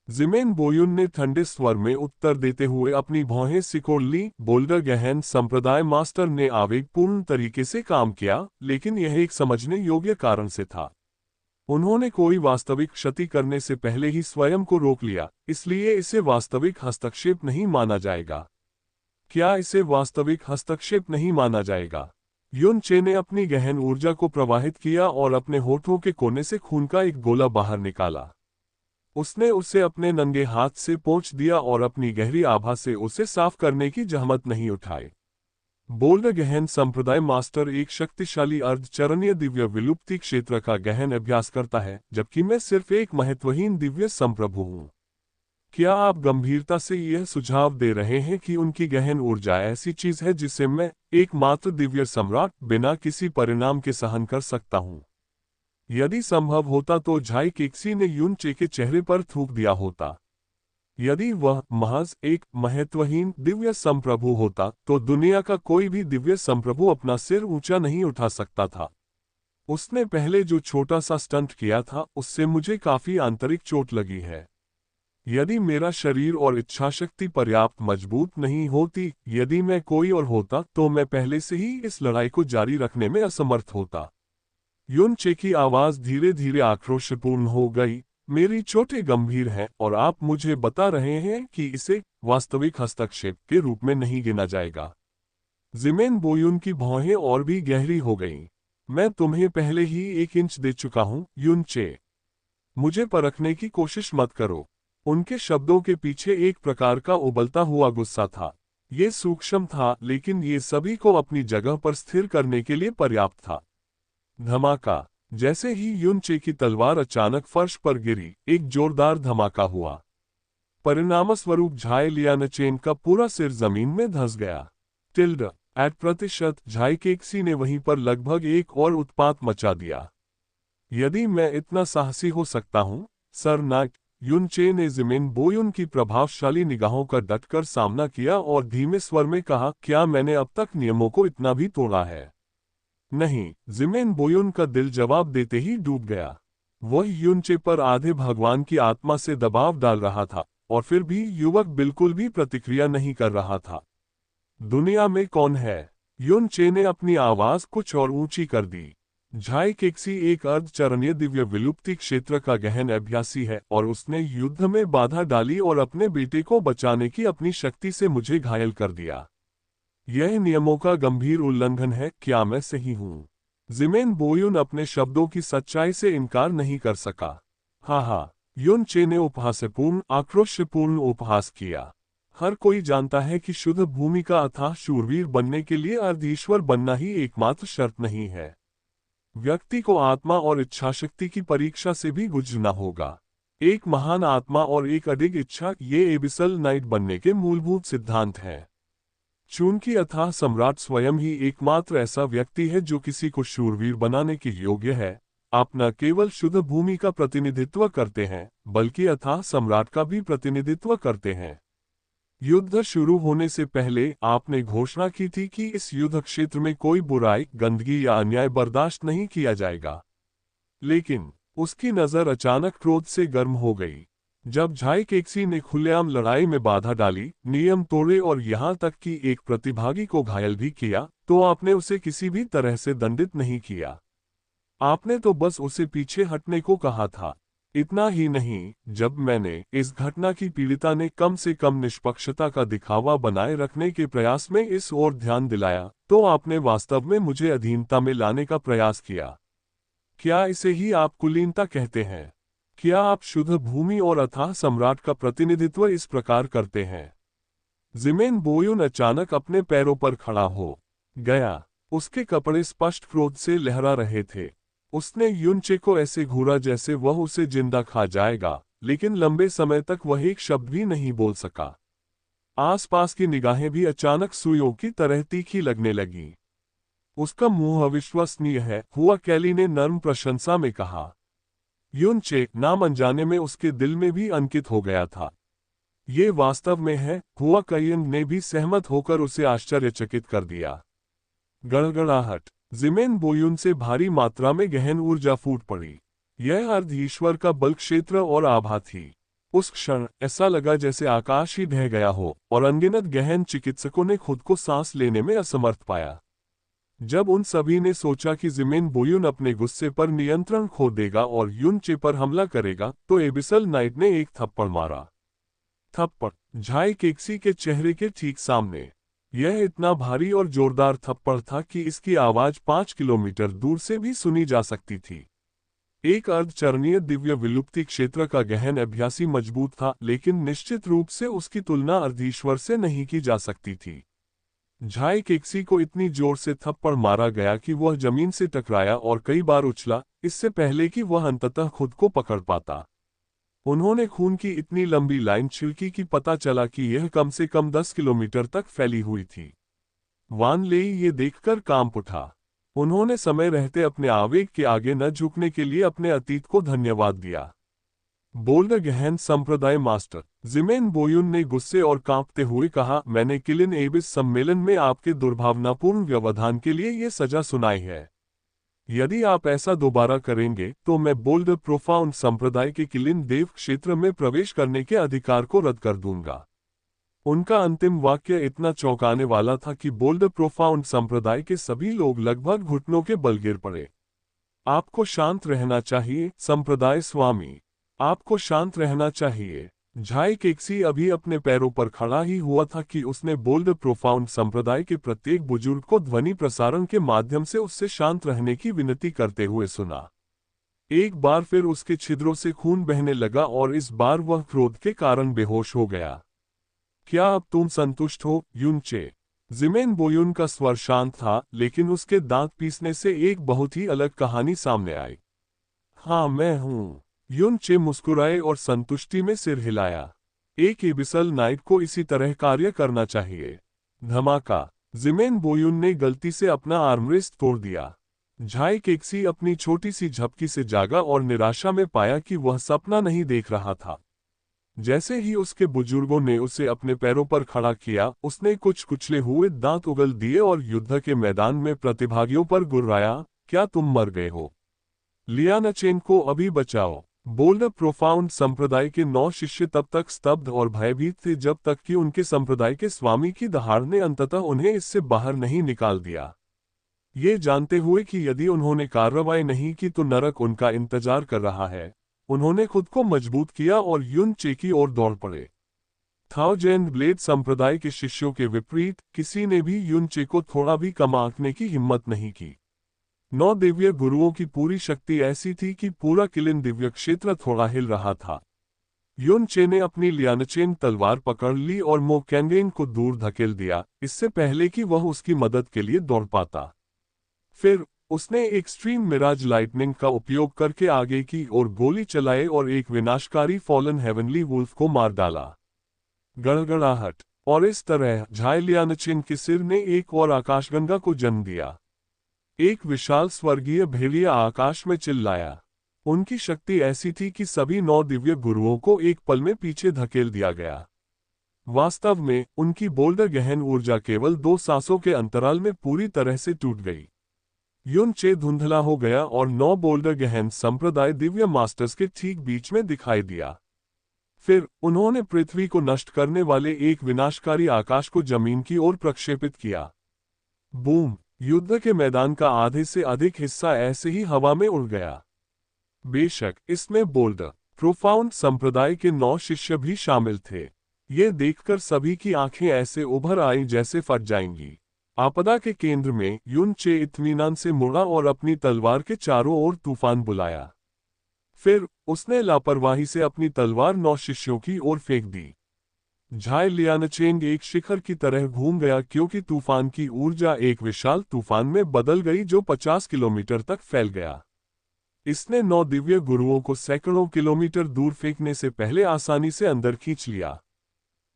जिमेन बोयुन ने ठंडे स्वर में उत्तर देते हुए अपनी भौहें सिकोड़ ली। बोल्डर गहन संप्रदाय मास्टर ने आवेगपूर्ण तरीके से काम किया, लेकिन यह एक समझने योग्य कारण से था। उन्होंने कोई वास्तविक क्षति करने से पहले ही स्वयं को रोक लिया, इसलिए इसे वास्तविक हस्तक्षेप नहीं माना जाएगा। क्या इसे वास्तविक हस्तक्षेप नहीं माना जाएगा? युनचे ने अपनी गहन ऊर्जा को प्रवाहित किया और अपने होठों के कोने से खून का एक गोला बाहर निकाला। उसने उसे अपने नंगे हाथ से पोंछ दिया और अपनी गहरी आभा से उसे साफ करने की जहमत नहीं उठाई। बोल्डर गहन संप्रदाय मास्टर एक शक्तिशाली अर्धचरणीय दिव्य विलुप्ति क्षेत्र का गहन अभ्यास करता है, जबकि मैं सिर्फ एक महत्वहीन दिव्य संप्रभु हूं। क्या आप गंभीरता से यह सुझाव दे रहे हैं कि उनकी गहन ऊर्जा ऐसी चीज है जिसे मैं, एकमात्र दिव्य सम्राट, बिना किसी परिणाम के सहन कर सकता हूं? यदि संभव होता तो झाई केक्सी ने युनचे के चेहरे पर थूक दिया होता। यदि वह महज एक महत्वहीन दिव्य संप्रभु होता तो दुनिया का कोई भी दिव्य संप्रभु अपना सिर ऊंचा नहीं उठा सकता था। उसने पहले जो छोटा सा स्टंट किया था उससे मुझे काफी आंतरिक चोट लगी है। यदि मेरा शरीर और इच्छाशक्ति पर्याप्त मजबूत नहीं होती, यदि मैं कोई और होता तो मैं पहले से ही इस लड़ाई को जारी रखने में असमर्थ होता। युन चे की आवाज धीरे धीरे आक्रोशपूर्ण हो गई। मेरी चोटें गंभीर हैं और आप मुझे बता रहे हैं कि इसे वास्तविक हस्तक्षेप के रूप में नहीं गिना जाएगा। जिमेन बोयुन की भौहें और भी गहरी हो गईं। मैं तुम्हें पहले ही 1 इंच दे चुका हूं, युन चे। मुझे परखने की कोशिश मत करो। उनके शब्दों के पीछे एक प्रकार का उबलता हुआ गुस्सा था। ये सूक्ष्म था, लेकिन ये सभी को अपनी जगह पर स्थिर करने के लिए पर्याप्त था। धमाका। जैसे ही युन चे की तलवार अचानक फर्श पर गिरी, एक जोरदार धमाका हुआ। परिणामस्वरूप झाई लियानचेन का पूरा सिर जमीन में धंस गया। ~% झाई केक्सी ने वहीं पर लगभग एक और उत्पात मचा दिया। यदि मैं इतना साहसी हो सकता हूं, सर नाइट, युन चे ने जिमेन बोयुन की प्रभावशाली निगाहों का डटकर सामना किया और धीमे स्वर में कहा, क्या मैंने अब तक नियमों को इतना भी तोड़ा है? नहीं, जिमेन बोयुन का दिल जवाब देते ही डूब गया। वह युन चे पर आधे भगवान की आत्मा से दबाव डाल रहा था, और फिर भी युवक बिल्कुल भी प्रतिक्रिया नहीं कर रहा था। दुनिया में कौन है? युन चे ने अपनी आवाज कुछ और ऊंची कर दी। झाई केक्सी एक अर्धचरणीय दिव्य विलुप्ति क्षेत्र का गहन अभ्यासी है और उसने युद्ध में बाधा डाली और अपने बेटे को बचाने की अपनी शक्ति से मुझे घायल कर दिया। यह नियमों का गंभीर उल्लंघन है, क्या मैं सही हूं? जिमेन बोयुन अपने शब्दों की सच्चाई से इनकार नहीं कर सका। हाँ, युन चे ने उपहासपूर्ण, आक्रोशपूर्ण उपहास किया। हर कोई जानता है कि शुद्ध भूमि का अथाह शूरवीर बनने के लिए अर्धईश्वर बनना ही एकमात्र शर्त नहीं है। व्यक्ति को आत्मा और इच्छाशक्ति की परीक्षा से भी गुजरना होगा। एक महान आत्मा और एक अडिग इच्छा, ये एबिसल नाइट बनने के मूलभूत सिद्धांत हैं। चूंकि अथाह सम्राट स्वयं ही एकमात्र ऐसा व्यक्ति है जो किसी को शूरवीर बनाने के योग्य है, आप न केवल शुद्ध भूमि का प्रतिनिधित्व करते हैं, बल्कि अथाह सम्राट का भी प्रतिनिधित्व करते हैं। युद्ध शुरू होने से पहले आपने घोषणा की थी कि इस युद्ध क्षेत्र में कोई बुराई, गंदगी या अन्याय बर्दाश्त नहीं किया जाएगा। लेकिन उसकी नजर अचानक क्रोध से गर्म हो गई। जब झाई केक्सी ने खुलेआम लड़ाई में बाधा डाली, नियम तोड़े और यहां तक कि एक प्रतिभागी को घायल भी किया, तो आपने उसे किसी भी तरह से दंडित नहीं किया। आपने तो बस उसे पीछे हटने को कहा था। इतना ही नहीं, जब मैंने इस घटना की पीड़िता ने कम से कम निष्पक्षता का दिखावा बनाए रखने के प्रयास में इस ओर ध्यान दिलाया, तो आपने वास्तव में मुझे अधीनता में लाने का प्रयास किया। क्या इसे ही आप कुलीनता कहते हैं? क्या आप शुद्ध भूमि और अथाह सम्राट का प्रतिनिधित्व इस प्रकार करते हैं? जिमेन बोयुन अचानक अपने पैरों पर खड़ा हो गया। उसके कपड़े स्पष्ट क्रोध से लहरा रहे थे। उसने युन चे को ऐसे घूरा जैसे वह उसे जिंदा खा जाएगा, लेकिन लंबे समय तक वह एक शब्द भी नहीं बोल सका। आसपास की निगाहें भी अचानक सुइयों की तरह तीखी लगने लगीं। उसका मुंह अविश्वसनीय है, हुआ कैली ने नर्म प्रशंसा में कहा। युन चे नाम अनजाने में उसके दिल में भी अंकित हो गया था। ये वास्तव में है, हुआ कैयन ने भी सहमत होकर उसे आश्चर्यचकित कर दिया। गड़गड़ाहट। जिमेन बोयुन से भारी मात्रा में गहन ऊर्जा फूट पड़ी। यह अर्ध ईश्वर का बल क्षेत्र और आभा थी। उस क्षण ऐसा लगा जैसे आकाश ही ढह गया हो और अनगिनत गहन चिकित्सकों ने खुद को सांस लेने में असमर्थ पाया। जब उन सभी ने सोचा कि जिमेन बोयुन अपने गुस्से पर नियंत्रण खो देगा और युन चे पर हमला करेगा, तो एबिसल नाइट ने एक थप्पड़ मारा। थप्पड़ झाई केक्सी के चेहरे के ठीक सामने। यह इतना भारी और जोरदार थप्पड़ था कि इसकी आवाज 5 किलोमीटर दूर से भी सुनी जा सकती थी। एक अर्धचरणीय दिव्य विलुप्ति क्षेत्र का गहन अभ्यासी मजबूत था, लेकिन निश्चित रूप से उसकी तुलना अर्धईश्वर से नहीं की जा सकती थी। झाई केक्सी को इतनी जोर से थप्पड़ मारा गया कि वह जमीन से टकराया और कई बार उछला, इससे पहले कि वह अंततः खुद को पकड़ पाता। उन्होंने खून की इतनी लंबी लाइन छिड़की कि पता चला कि यह कम से कम 10 किलोमीटर तक फैली हुई थी। वान लेई ये देखकर कांप उठा। उन्होंने समय रहते अपने आवेग के आगे न झुकने के लिए अपने अतीत को धन्यवाद दिया। बोल्डर गहन संप्रदाय मास्टर जिमेन बोयुन ने गुस्से और कांपते हुए कहा, मैंने किलिन एबिस सम्मेलन में आपके दुर्भावनापूर्ण व्यवधान के लिए ये सजा सुनाई है। यदि आप ऐसा दोबारा करेंगे तो मैं बोल्डर प्रोफाउंड संप्रदाय के किलिन देव क्षेत्र में प्रवेश करने के अधिकार को रद्द कर दूंगा। उनका अंतिम वाक्य इतना चौंकाने वाला था कि बोल्डर प्रोफाउंड संप्रदाय के सभी लोग लगभग घुटनों के बल गिर पड़े। आपको शांत रहना चाहिए, संप्रदाय स्वामी। आपको शांत रहना चाहिए। झाई केक्सी अभी अपने पैरों पर खड़ा ही हुआ था कि उसने बोल्डर प्रोफाउंड संप्रदाय के प्रत्येक बुजुर्ग को ध्वनि प्रसारण के माध्यम से उससे शांत रहने की विनती करते हुए सुना। एक बार फिर उसके छिद्रों से खून बहने लगा और इस बार वह क्रोध के कारण बेहोश हो गया। क्या अब तुम संतुष्ट हो, युनचे? जिमेन बोयुन का स्वर शांत था, लेकिन उसके दांत पीसने से एक बहुत ही अलग कहानी सामने आई। हाँ, मैं हूं। युनचे मुस्कुराए और संतुष्टि में सिर हिलाया। एक एबिसल नाइट को इसी तरह कार्य करना चाहिए। धमाका। जिमेन बोयुन ने गलती से अपना आर्मरेस्ट तोड़ दिया। झाई केक्सी अपनी छोटी सी झपकी से जागा और निराशा में पाया कि वह सपना नहीं देख रहा था। जैसे ही उसके बुजुर्गों ने उसे अपने पैरों पर खड़ा किया, उसने कुछ कुचले हुए दांत उगल दिए और युद्ध के मैदान में प्रतिभागियों पर गुर्राया, क्या तुम मर गए हो? लियानाचेन को अभी बचाओ। बोल्डर प्रोफाउंड संप्रदाय के 9 शिष्य तब तक स्तब्ध और भयभीत थे जब तक कि उनके संप्रदाय के स्वामी की दहाड़ ने अंततः उन्हें इससे बाहर नहीं निकाल दिया। ये जानते हुए कि यदि उन्होंने कार्रवाई नहीं की तो नरक उनका इंतजार कर रहा है, उन्होंने खुद को मजबूत किया और युनचे की ओर दौड़ पड़े। थाओजेन ब्लेड संप्रदाय के शिष्यों के विपरीत किसी ने भी युनचे को थोड़ा भी कम आंकने की हिम्मत नहीं की। 9 दिव्य गुरुओं की पूरी शक्ति ऐसी थी कि पूरा किलिन दिव्य क्षेत्र थोड़ा हिल रहा था। युनचे ने अपनी लियानचेन तलवार पकड़ ली और मो कैंगेन को दूर धकेल दिया, इससे पहले कि वह उसकी मदद के लिए दौड़ पाता। फिर उसने एक्सट्रीम मिराज लाइटनिंग का उपयोग करके आगे की ओर गोली चलाई और एक विनाशकारी फॉलन हेवनली वुल्फ को मार डाला। गड़गड़ाहट। और इस तरह झाई लियानचेन के सिर ने एक और आकाशगंगा को जन्म दिया। एक विशाल स्वर्गीय भेड़िया आकाश में चिल्लाया। उनकी शक्ति ऐसी थी कि सभी 9 दिव्य गुरुओं को एक पल में पीछे धकेल दिया गया। वास्तव में उनकी बोल्डर गहन ऊर्जा केवल 2 सांसों के अंतराल में पूरी तरह से टूट गई। युनचे धुंधला हो गया और 9 बोल्डर गहन संप्रदाय दिव्य मास्टर्स के ठीक बीच में दिखाई दिया। फिर उन्होंने पृथ्वी को नष्ट करने वाले एक विनाशकारी आकाश को जमीन की ओर प्रक्षेपित किया। बूम! युद्ध के मैदान का आधे से अधिक हिस्सा ऐसे ही हवा में उड़ गया। बेशक इसमें बोल्डर प्रोफाउंड संप्रदाय के 9 शिष्य भी शामिल थे। ये देखकर सभी की आंखें ऐसे उभर आईं जैसे फट जाएंगी। आपदा के केंद्र में युनचे इत्मीनान से मुड़ा और अपनी तलवार के चारों ओर तूफान बुलाया। फिर उसने लापरवाही से अपनी तलवार 9 शिष्यों की ओर फेंक दी। झाई लियानचेन एक शिखर की तरह घूम गया क्योंकि तूफान की ऊर्जा एक विशाल तूफान में बदल गई जो 50 किलोमीटर तक फैल गया। इसने 9 दिव्य गुरुओं को सैकड़ों किलोमीटर दूर फेंकने से पहले आसानी से अंदर खींच लिया।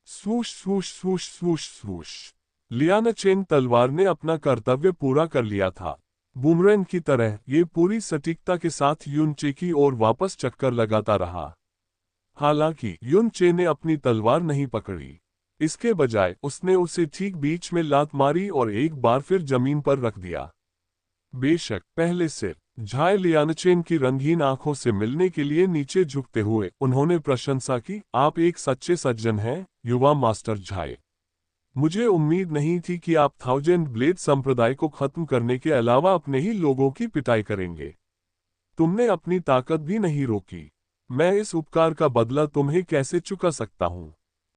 स्वूश स्वूश स्वूश स्वूश स्वूश। लियानचेन तलवार ने अपना कर्तव्य पूरा कर लिया था। बूमरैंग की तरह ये पूरी सटीकता के साथ युनचे की ओर वापस चक्कर लगाता रहा। हालांकि युनचे ने अपनी तलवार नहीं पकड़ी। इसके बजाय उसने उसे ठीक बीच में लात मारी और एक बार फिर जमीन पर रख दिया। बेशक पहले सिर झाई लियानचेन की रंगीन आंखों से मिलने के लिए नीचे झुकते हुए उन्होंने प्रशंसा की, आप एक सच्चे सज्जन हैं, युवा मास्टर झाई। मुझे उम्मीद नहीं थी कि आप थाउजेंड ब्लेड संप्रदाय को खत्म करने के अलावा अपने ही लोगों की पिटाई करेंगे। तुमने अपनी ताकत भी नहीं रोकी। मैं इस उपकार का बदला तुम्हें कैसे चुका सकता हूं?